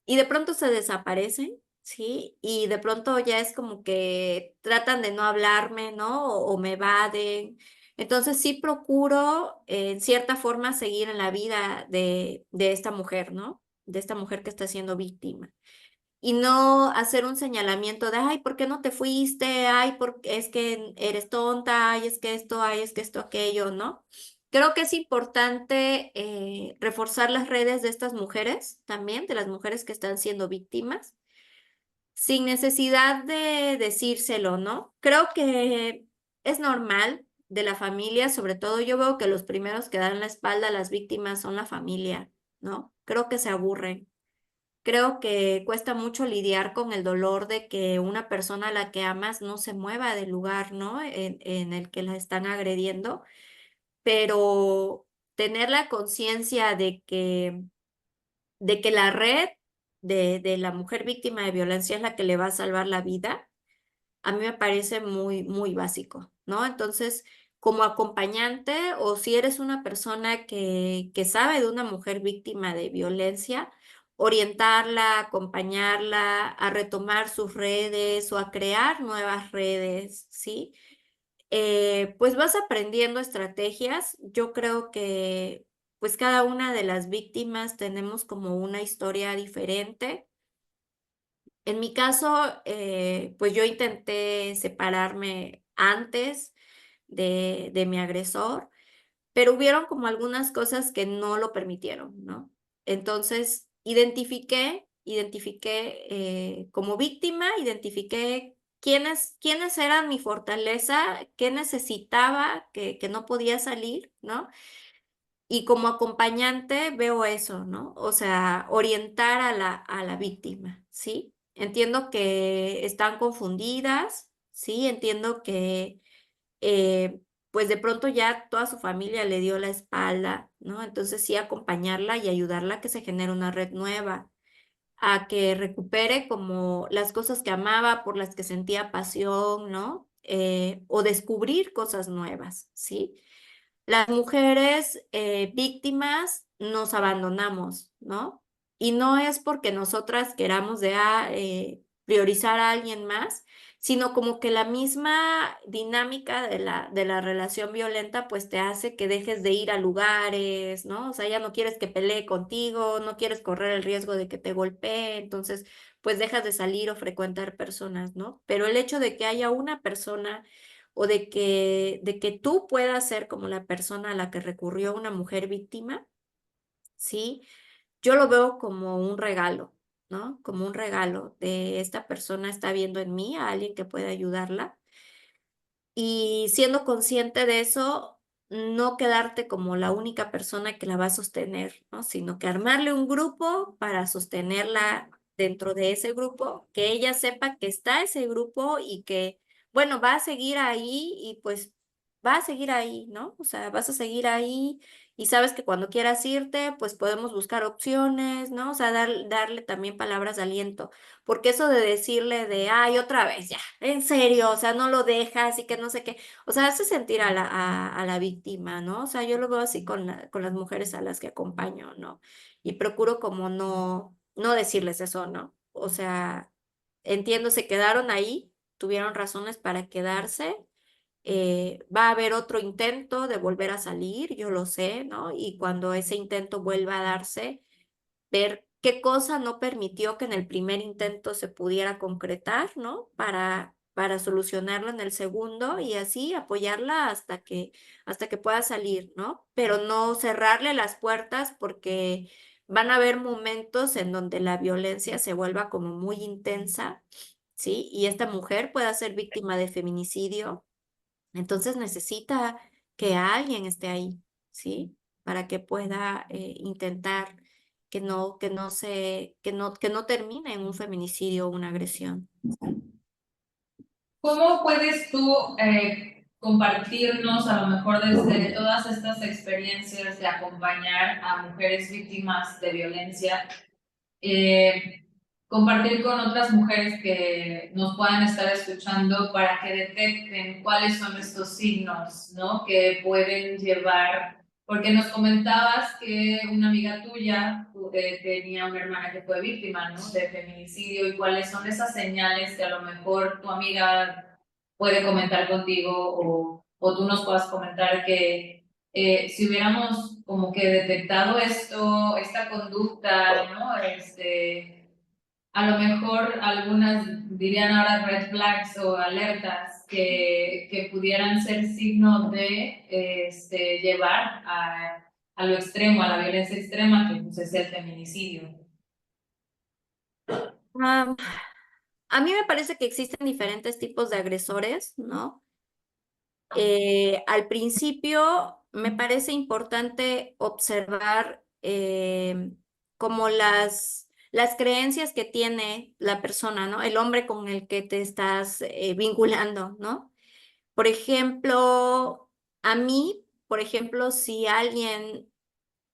Y de pronto se desaparecen, ¿sí? Y de pronto ya es como que tratan de no hablarme, ¿no? O me evaden. Entonces sí procuro, en cierta forma, seguir en la vida de esta mujer, ¿no? De esta mujer que está siendo víctima. Y no hacer un señalamiento de, ay, ¿por qué no te fuiste? Ay, porque es que eres tonta, ay, es que esto, ay, es que esto, aquello, ¿no? Creo que es importante reforzar las redes de estas mujeres también, de las mujeres que están siendo víctimas, sin necesidad de decírselo, ¿no? Creo que es normal de la familia, sobre todo yo veo que los primeros que dan la espalda a las víctimas son la familia, ¿no? Creo que se aburren. Creo que cuesta mucho lidiar con el dolor de que una persona a la que amas no se mueva del lugar, ¿no? En el que la están agrediendo, pero tener la conciencia de que la red de la mujer víctima de violencia es la que le va a salvar la vida, a mí me parece muy, muy básico, ¿no? Entonces, como acompañante o si eres una persona que sabe de una mujer víctima de violencia, orientarla, acompañarla a retomar sus redes o a crear nuevas redes, ¿sí? Pues vas aprendiendo estrategias. Yo creo que pues cada una de las víctimas tenemos como una historia diferente. En mi caso, pues yo intenté separarme antes de mi agresor, pero hubieron como algunas cosas que no lo permitieron, ¿no? Entonces, identifiqué como víctima, identifiqué quiénes eran mi fortaleza, qué necesitaba, que no podía salir, ¿no? Y como acompañante veo eso, ¿no? O sea, orientar a la víctima, ¿sí? Entiendo que están confundidas, ¿sí? Entiendo que pues de pronto ya toda su familia le dio la espalda, ¿no? Entonces sí acompañarla y ayudarla a que se genere una red nueva, a que recupere como las cosas que amaba, por las que sentía pasión, ¿no? O descubrir cosas nuevas, ¿sí? Las mujeres víctimas nos abandonamos, ¿no? Y no es porque nosotras queramos priorizar a alguien más, sino como que la misma dinámica de la relación violenta pues te hace que dejes de ir a lugares, ¿no? O sea, ya no quieres que pelee contigo, no quieres correr el riesgo de que te golpee, entonces pues dejas de salir o frecuentar personas, ¿no? Pero el hecho de que haya una persona o de que tú puedas ser como la persona a la que recurrió una mujer víctima, ¿sí? Yo lo veo como un regalo, ¿no? Como un regalo de esta persona está viendo en mí a alguien que puede ayudarla. Y siendo consciente de eso, no quedarte como la única persona que la va a sostener, ¿no? Sino que armarle un grupo para sostenerla dentro de ese grupo, que ella sepa que está ese grupo y que, bueno, va a seguir ahí y pues va a seguir ahí, ¿no? O sea, vas a seguir ahí y sabes que cuando quieras irte, pues podemos buscar opciones, ¿no? O sea, darle también palabras de aliento. Porque eso de decirle de: "Ay, otra vez, ya, en serio, o sea, no lo dejas", y que no sé qué, o sea, hace sentir a la víctima, ¿no? O sea, yo lo veo así con las mujeres a las que acompaño, ¿no? Y procuro como no decirles eso, ¿no? O sea, entiendo, se quedaron ahí, tuvieron razones para quedarse, va a haber otro intento de volver a salir, yo lo sé, ¿no? Y cuando ese intento vuelva a darse, ver qué cosa no permitió que en el primer intento se pudiera concretar, ¿no? Para solucionarlo en el segundo y así apoyarla hasta que pueda salir, ¿no? Pero no cerrarle las puertas porque van a haber momentos en donde la violencia se vuelva como muy intensa, ¿sí? Y esta mujer pueda ser víctima de feminicidio, entonces necesita que alguien esté ahí, ¿sí? Para que pueda intentar que no termine en un feminicidio o una agresión. ¿Cómo puedes tú compartirnos, a lo mejor desde todas estas experiencias de acompañar a mujeres víctimas de violencia, eh, compartir con otras mujeres que nos puedan estar escuchando para que detecten cuáles son estos signos, ¿no? Que pueden llevar, porque nos comentabas que una amiga tuya tenía una hermana que fue víctima, ¿no? De feminicidio, y cuáles son esas señales que a lo mejor tu amiga puede comentar contigo o tú nos puedas comentar que si hubiéramos como que detectado esto, esta conducta, ¿no? A lo mejor algunas dirían ahora red flags o alertas que pudieran ser signo de llevar a lo extremo, a la violencia extrema, que pues es el feminicidio. Am, a mí me parece que existen diferentes tipos de agresores, ¿no? Al principio me parece importante observar como las creencias que tiene la persona, ¿no? El hombre con el que te estás vinculando, ¿no? Por ejemplo, a mí, por ejemplo, si alguien,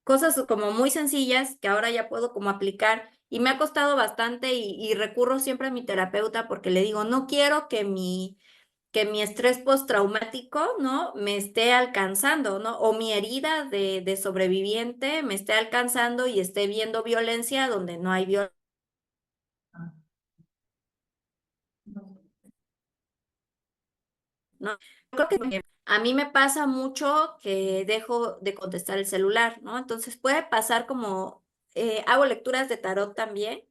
cosas como muy sencillas que ahora ya puedo como aplicar y me ha costado bastante y recurro siempre a mi terapeuta porque le digo, no quiero que que mi estrés postraumático, ¿no? Me esté alcanzando, ¿no? O mi herida de sobreviviente me esté alcanzando y esté viendo violencia donde no hay violencia. ¿No? Creo que a mí me pasa mucho que dejo de contestar el celular, ¿no? Entonces puede pasar como, hago lecturas de tarot también.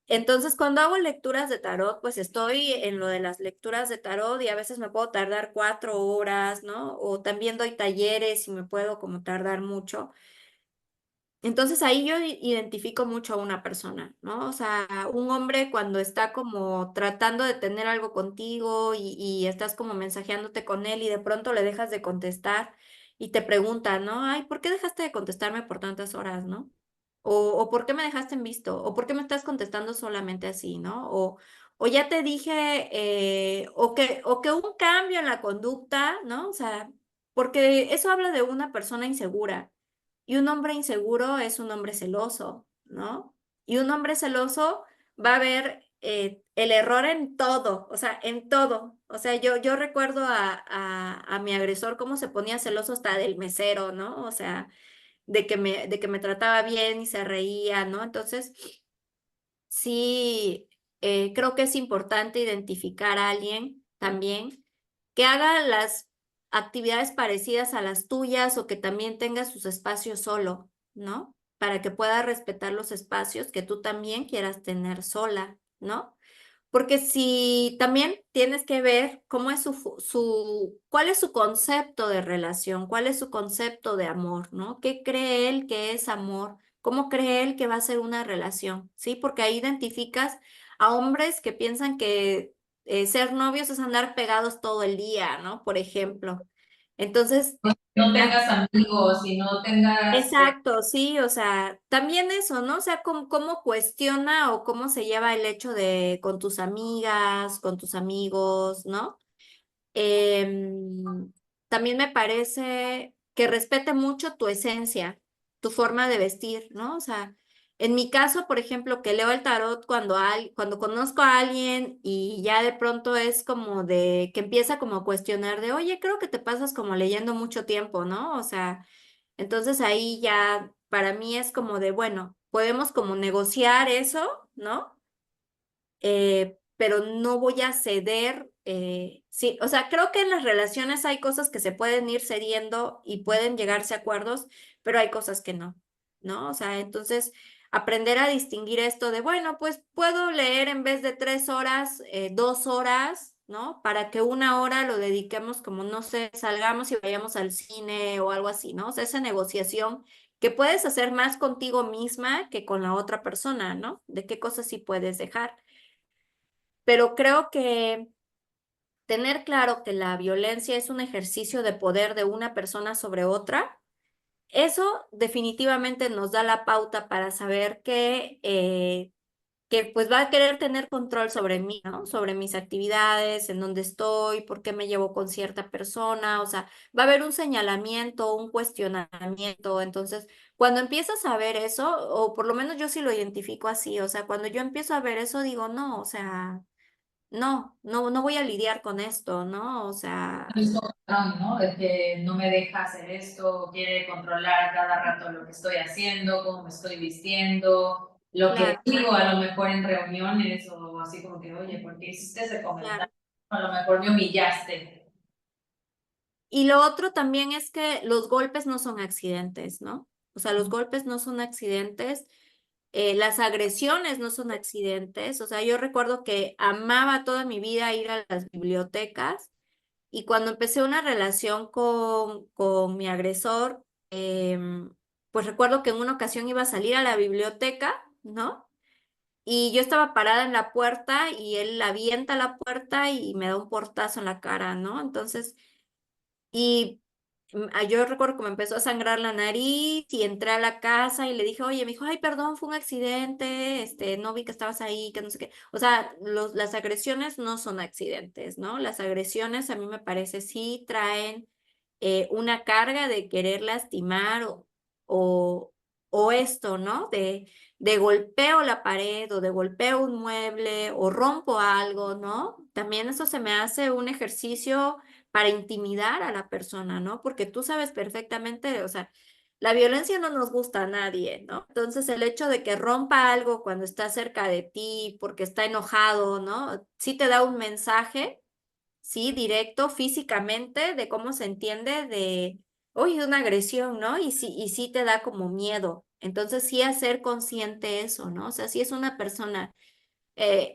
Entonces, cuando hago lecturas de tarot, pues estoy en lo de las lecturas de tarot y a veces me puedo tardar 4 horas, ¿no? O también doy talleres y me puedo como tardar mucho. Entonces ahí yo identifico mucho a una persona, ¿no? O sea, un hombre cuando está como tratando de tener algo contigo y estás como mensajeándote con él y de pronto le dejas de contestar y te pregunta, ¿no? Ay, ¿por qué dejaste de contestarme por tantas horas, ¿no? O ¿por qué me dejaste en visto? ¿O por qué me estás contestando solamente así, ¿no? O ya te dije, o que un cambio en la conducta, ¿no? O sea, porque eso habla de una persona insegura. Y un hombre inseguro es un hombre celoso, ¿no? Y un hombre celoso va a ver el error en todo, o sea, en todo. O sea, yo recuerdo a mi agresor cómo se ponía celoso hasta del mesero, ¿no? O sea, de que me trataba bien y se reía, ¿no? Entonces, sí, creo que es importante identificar a alguien también que haga las actividades parecidas a las tuyas o que también tenga sus espacios solo, ¿no? Para que pueda respetar los espacios que tú también quieras tener sola, ¿no? Porque si también tienes que ver cómo es cuál es su concepto de relación, cuál es su concepto de amor, ¿no? ¿Qué cree él que es amor? ¿Cómo cree él que va a ser una relación? ¿Sí? Porque ahí identificas a hombres que piensan que ser novios es andar pegados todo el día, ¿no? Por ejemplo. Entonces, No tengas amigos y no tengas, exacto, sí, o sea, también eso, ¿no? O sea, cómo cuestiona o cómo se lleva el hecho de con tus amigas, con tus amigos, ¿no? Em, También me parece que respete mucho tu esencia, tu forma de vestir, ¿no? O sea, en mi caso, por ejemplo, que leo el tarot cuando conozco a alguien y ya de pronto es como de que empieza como a cuestionar de, oye, creo que te pasas como leyendo mucho tiempo, ¿no? O sea, entonces ahí ya para mí es como de, bueno, podemos como negociar eso, ¿no? Pero no voy a ceder. Sí, o sea, creo que en las relaciones hay cosas que se pueden ir cediendo y pueden llegarse a acuerdos, pero hay cosas que no, ¿no? O sea, entonces aprender a distinguir esto de, bueno, pues puedo leer en vez de 3 horas, 2 horas, ¿no? Para que 1 hora lo dediquemos como, no sé, salgamos y vayamos al cine o algo así, ¿no? O sea, esa negociación que puedes hacer más contigo misma que con la otra persona, ¿no? De qué cosas sí puedes dejar. Pero creo que tener claro que la violencia es un ejercicio de poder de una persona sobre otra, eso definitivamente nos da la pauta para saber que pues va a querer tener control sobre mí, ¿no? Sobre mis actividades, en dónde estoy, por qué me llevo con cierta persona, o sea, va a haber un señalamiento, un cuestionamiento. Entonces, cuando empiezas a ver eso, o por lo menos yo sí lo identifico así, o sea, cuando yo empiezo a ver eso, digo, no, o sea, no voy a lidiar con esto, ¿no? O sea, mismo patrón, ¿no? De que no me deja hacer esto, quiere controlar cada rato lo que estoy haciendo, cómo me estoy vistiendo, lo que claro, digo a lo mejor en reuniones o así como que, oye, ¿por qué hiciste ese claro. comentario? A lo mejor me humillaste. Y lo otro también es que los golpes no son accidentes, ¿no? O sea, los golpes no son accidentes, las agresiones no son accidentes. O sea, yo recuerdo que amaba toda mi vida ir a las bibliotecas y cuando empecé una relación con mi agresor, pues recuerdo que en una ocasión iba a salir a la biblioteca, ¿no? Y yo estaba parada en la puerta y él avienta la puerta y me da un portazo en la cara, ¿no? Entonces, yo recuerdo que me empezó a sangrar la nariz y entré a la casa y le dije, oye, me dijo, ay, perdón, fue un accidente, no vi que estabas ahí, que no sé qué. O sea, las agresiones no son accidentes, ¿no? Las agresiones a mí me parece sí traen una carga de querer lastimar o o esto, ¿no? De golpeo la pared o de golpeo un mueble o rompo algo, ¿no? También eso se me hace un ejercicio para intimidar a la persona, ¿no? Porque tú sabes perfectamente, o sea, la violencia no nos gusta a nadie, ¿no? Entonces el hecho de que rompa algo cuando está cerca de ti porque está enojado, ¿no? Sí te da un mensaje, sí, directo, físicamente, de cómo se entiende de, oye, una agresión, ¿no? Y sí te da como miedo. Entonces sí hacer consciente eso, ¿no? O sea, si es una persona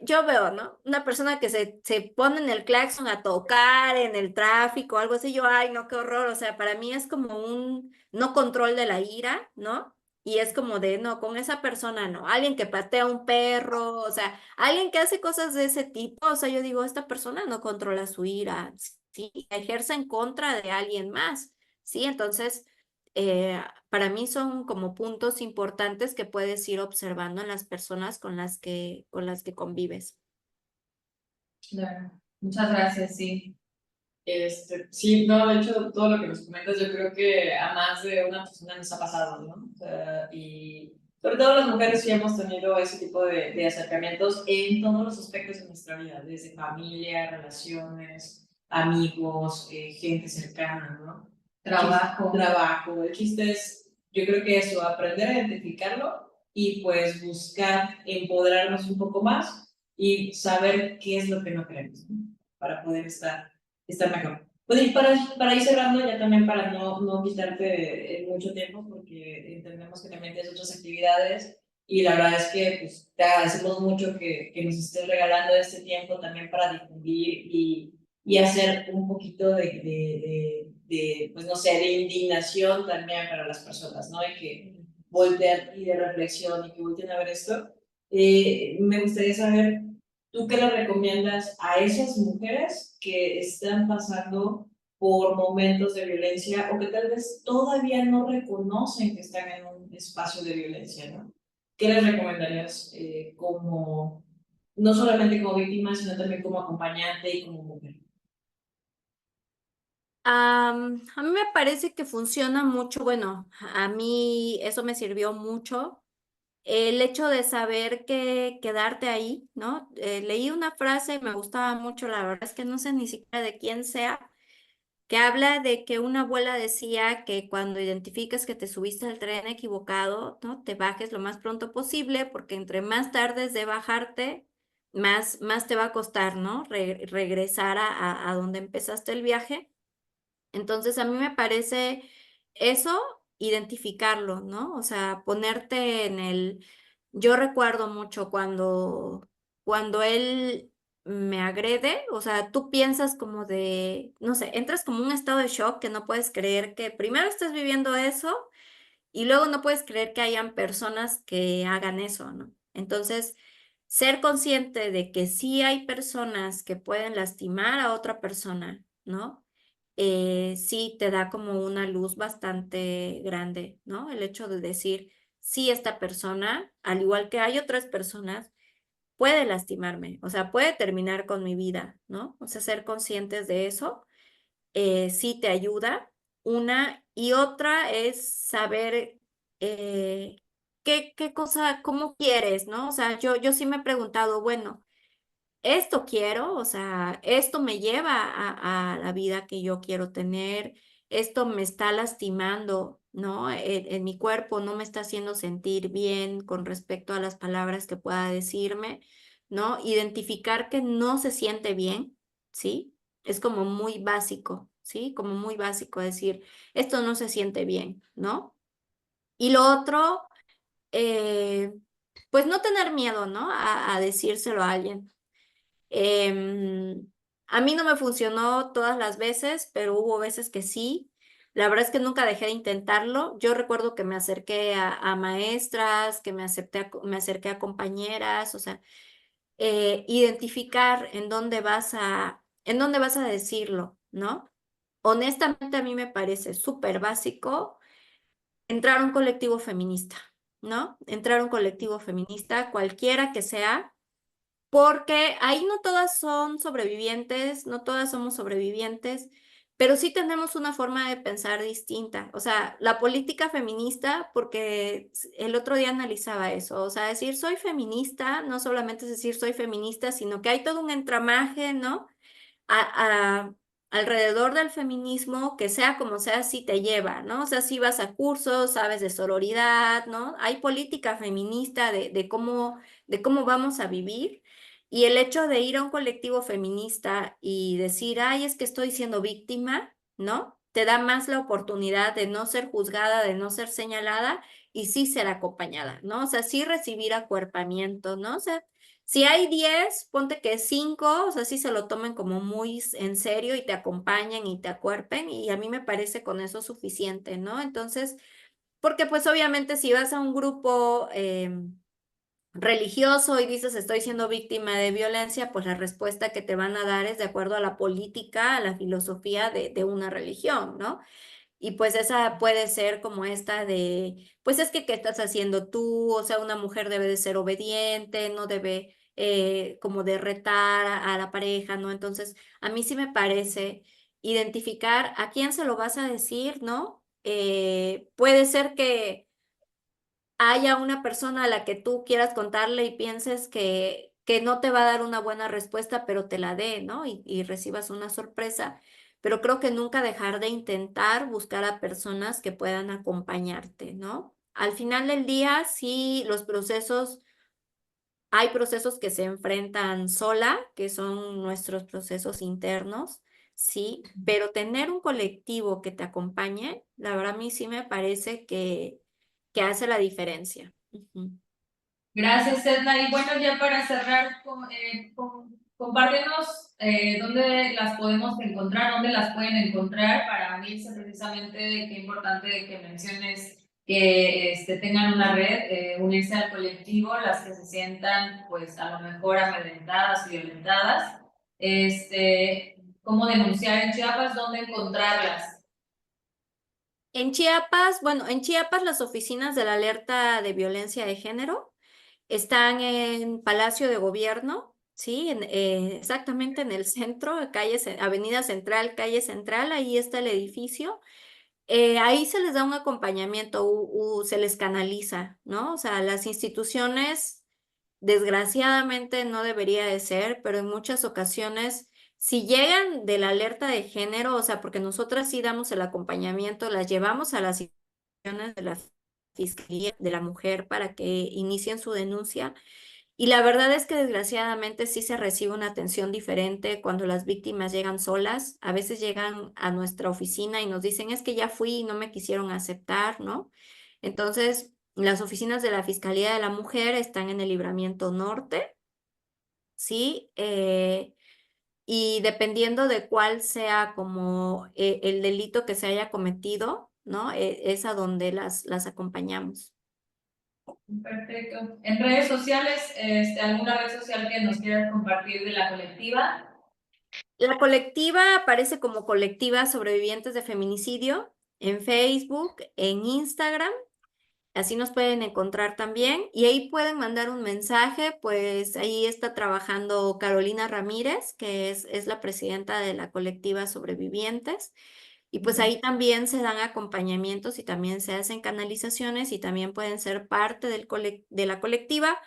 yo veo, ¿no? Una persona que se pone en el claxon a tocar en el tráfico, algo así, yo, ay, no, qué horror, o sea, para mí es como un no control de la ira, ¿no? Y es como de, no, con esa persona no, alguien que patea a un perro, o sea, alguien que hace cosas de ese tipo, o sea, yo digo, esta persona no controla su ira, sí, ejerce en contra de alguien más, ¿sí? Entonces, eh, para mí son como puntos importantes que puedes ir observando en las personas con las que convives. Claro. Muchas gracias, sí. Sí, no, de hecho, todo lo que nos comentas, yo creo que a más de una persona nos ha pasado, ¿no? O sea, y sobre todo las mujeres sí hemos tenido ese tipo de acercamientos en todos los aspectos de nuestra vida, desde familia, relaciones, amigos, gente cercana, ¿no? Trabajo. Trabajo. El chiste es, yo creo que eso, aprender a identificarlo y pues buscar empoderarnos un poco más y saber qué es lo que no queremos, ¿no? Para poder estar mejor. Pues y para ir cerrando, ya también para no quitarte mucho tiempo, porque entendemos que también tienes otras actividades y la verdad es que pues, te agradecemos mucho que nos estés regalando este tiempo también para difundir y hacer un poquito pues no sé, de indignación también para las personas, ¿no? Y que volteen y de reflexión y que volteen a ver esto. Me gustaría saber, ¿tú qué le recomiendas a esas mujeres que están pasando por momentos de violencia o que tal vez todavía no reconocen que están en un espacio de violencia, ¿no? ¿Qué les recomendarías como, no solamente como víctima, sino también como acompañante y como mujer? A mí me parece que funciona mucho, bueno, a mí eso me sirvió mucho, el hecho de saber que quedarte ahí, ¿no? Leí una frase y me gustaba mucho, la verdad es que no sé ni siquiera de quién sea, que habla de que una abuela decía que cuando identifiques que te subiste al tren equivocado, ¿no? Te bajes lo más pronto posible, porque entre más tardes de bajarte, más te va a costar, ¿no? Regresar a donde empezaste el viaje. Entonces, a mí me parece eso, identificarlo, ¿no? O sea, ponerte en el... Yo recuerdo mucho cuando él me agrede, o sea, tú piensas como de, no sé, entras como en un estado de shock que no puedes creer que primero estás viviendo eso y luego no puedes creer que hayan personas que hagan eso, ¿no? Entonces, ser consciente de que sí hay personas que pueden lastimar a otra persona, ¿no? Sí te da como una luz bastante grande, ¿no? El hecho de decir, sí, esta persona, al igual que hay otras personas, puede lastimarme, o sea, puede terminar con mi vida, ¿no? O sea, ser conscientes de eso sí te ayuda. Una y otra es saber qué cosa, cómo quieres, ¿no? O sea, yo sí me he preguntado, bueno, esto quiero, o sea, esto me lleva a la vida que yo quiero tener, esto me está lastimando, ¿no? En mi cuerpo no me está haciendo sentir bien con respecto a las palabras que pueda decirme, ¿no? Identificar que no se siente bien, ¿sí? Es como muy básico, ¿sí? Como muy básico decir, esto no se siente bien, ¿no? Y lo otro, eh, pues no tener miedo, ¿no? A decírselo a alguien. Em, a mí no me funcionó todas las veces, pero hubo veces que sí. La verdad es que nunca dejé de intentarlo. Yo recuerdo que me acerqué a maestras, que me acerqué a compañeras, o sea, identificar en dónde vas a decirlo, ¿no? Honestamente, a mí me parece súper básico entrar a un colectivo feminista, ¿no? Entrar a un colectivo feminista, cualquiera que sea, porque ahí no todas son sobrevivientes, no todas somos sobrevivientes, pero sí tenemos una forma de pensar distinta. O sea, la política feminista, porque el otro día analizaba eso, o sea, decir soy feminista, no solamente es decir soy feminista, sino que hay todo un entramaje, ¿no? a- alrededor del feminismo, que sea como sea, sí te lleva, ¿no? O sea, si vas a cursos, sabes de sororidad, ¿no? Hay política feminista de cómo vamos a vivir. Y el hecho de ir a un colectivo feminista y decir, ay, es que estoy siendo víctima, ¿no? Te da más la oportunidad de no ser juzgada, de no ser señalada y sí ser acompañada, ¿no? O sea, sí recibir acuerpamiento, ¿no? O sea, si hay 10, ponte que 5, o sea, sí se lo tomen como muy en serio y te acompañen y te acuerpen, y a mí me parece con eso suficiente, ¿no? Entonces, porque pues obviamente si vas a un grupo religioso y dices estoy siendo víctima de violencia, pues la respuesta que te van a dar es de acuerdo a la política, a la filosofía de una religión, ¿no? Y pues esa puede ser como esta de, pues es que, ¿qué estás haciendo tú? O sea, una mujer debe de ser obediente, no debe como de retar a la pareja, ¿no? Entonces, a mí sí me parece identificar a quién se lo vas a decir, ¿no? Puede ser que haya una persona a la que tú quieras contarle y pienses que no te va a dar una buena respuesta, pero te la dé, ¿no? Y recibas una sorpresa. Pero creo que nunca dejar de intentar buscar a personas que puedan acompañarte, ¿no? Al final del día, sí, los procesos, hay procesos que se enfrentan sola, que son nuestros procesos internos, sí, pero tener un colectivo que te acompañe, la verdad a mí sí me parece que hace la diferencia. Ujú. Gracias, Edna. Y bueno, ya para cerrar, compártenos dónde las podemos encontrar, dónde las pueden encontrar para unirse precisamente, qué importante que menciones que tengan una red, unirse al colectivo, las que se sientan pues a lo mejor amedrentadas, violentadas, cómo denunciar en Chiapas, dónde encontrarlas. En Chiapas, bueno, en Chiapas las oficinas de la alerta de violencia de género están en Palacio de Gobierno, sí, exactamente en el centro, Avenida Central, calle Central, ahí está el edificio. Ahí se les da un acompañamiento, se les canaliza, ¿no? O sea, las instituciones, desgraciadamente no debería de ser, pero en muchas ocasiones, si llegan de la alerta de género, o sea, porque nosotras sí damos el acompañamiento, las llevamos a las instituciones de la Fiscalía de la Mujer para que inicien su denuncia. Y la verdad es que desgraciadamente sí se recibe una atención diferente cuando las víctimas llegan solas. A veces llegan a nuestra oficina y nos dicen, es que ya fui y no me quisieron aceptar, ¿no? Entonces, las oficinas de la Fiscalía de la Mujer están en el Libramiento Norte, ¿sí? Y dependiendo de cuál sea como el delito que se haya cometido, ¿no? Es a donde las acompañamos. Perfecto. En redes sociales, ¿alguna red social que nos quieras compartir de la colectiva? La colectiva aparece como Colectiva Sobrevivientes de Feminicidio en Facebook, en Instagram, así nos pueden encontrar también y ahí pueden mandar un mensaje, pues ahí está trabajando Carolina Ramírez, que es la presidenta de la colectiva Sobrevivientes, y pues ahí también se dan acompañamientos y también se hacen canalizaciones y también pueden ser parte de la colectiva.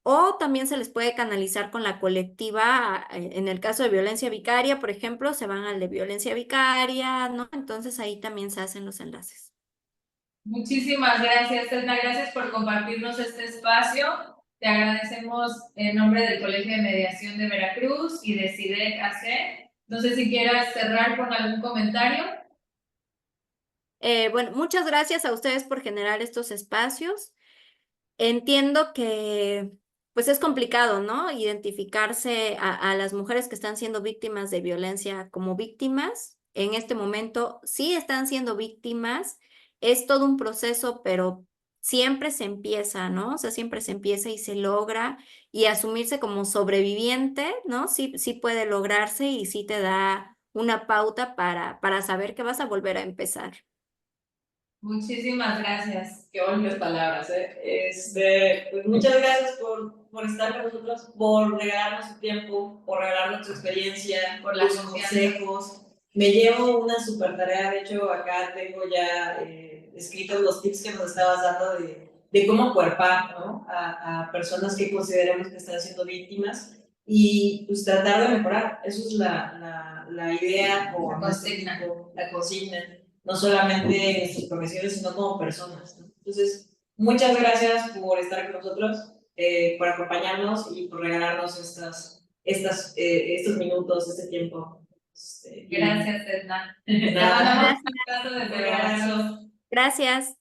O también se les puede canalizar con la colectiva, en el caso de violencia vicaria, por ejemplo, se van al de violencia vicaria, ¿no? Entonces ahí también se hacen los enlaces. Muchísimas gracias, Edna. Gracias por compartirnos este espacio. Te agradecemos en nombre del Colegio de Mediación de Veracruz y de CIDEC AC. No sé si quieras cerrar con algún comentario. Bueno, muchas gracias a ustedes por generar estos espacios. Entiendo que pues es complicado, ¿no? Identificarse a las mujeres que están siendo víctimas de violencia como víctimas. En este momento sí están siendo víctimas. Es todo un proceso, pero siempre se empieza, ¿no? O sea, siempre se empieza y se logra. Y asumirse como sobreviviente, ¿no? Sí, sí puede lograrse y sí te da una pauta para saber que vas a volver a empezar. Muchísimas gracias. Qué bonitas palabras, ¿eh? Pues muchas gracias por estar con nosotros, por regalarnos su tiempo, por regalarnos tu experiencia, Por la tus confianza. consejos. me llevo una super tarea. De hecho, acá tengo ya escritos los tips que nos estabas dando de cómo cuerpar, ¿no? A personas que consideremos que están siendo víctimas y pues tratar de mejorar. Eso es la idea o La consigna. la consigna, no solamente en nuestras profesiones, sino como personas, ¿no? Entonces, muchas gracias por estar con nosotros, por acompañarnos y por regalarnos estos minutos, este tiempo. Gracias, Edna. De Te nada. mandamos un abrazo desde Un abrazo. Veracruz. Gracias.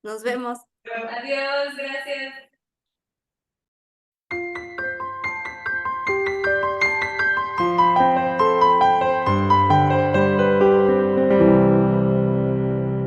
Nos vemos. Adiós, gracias.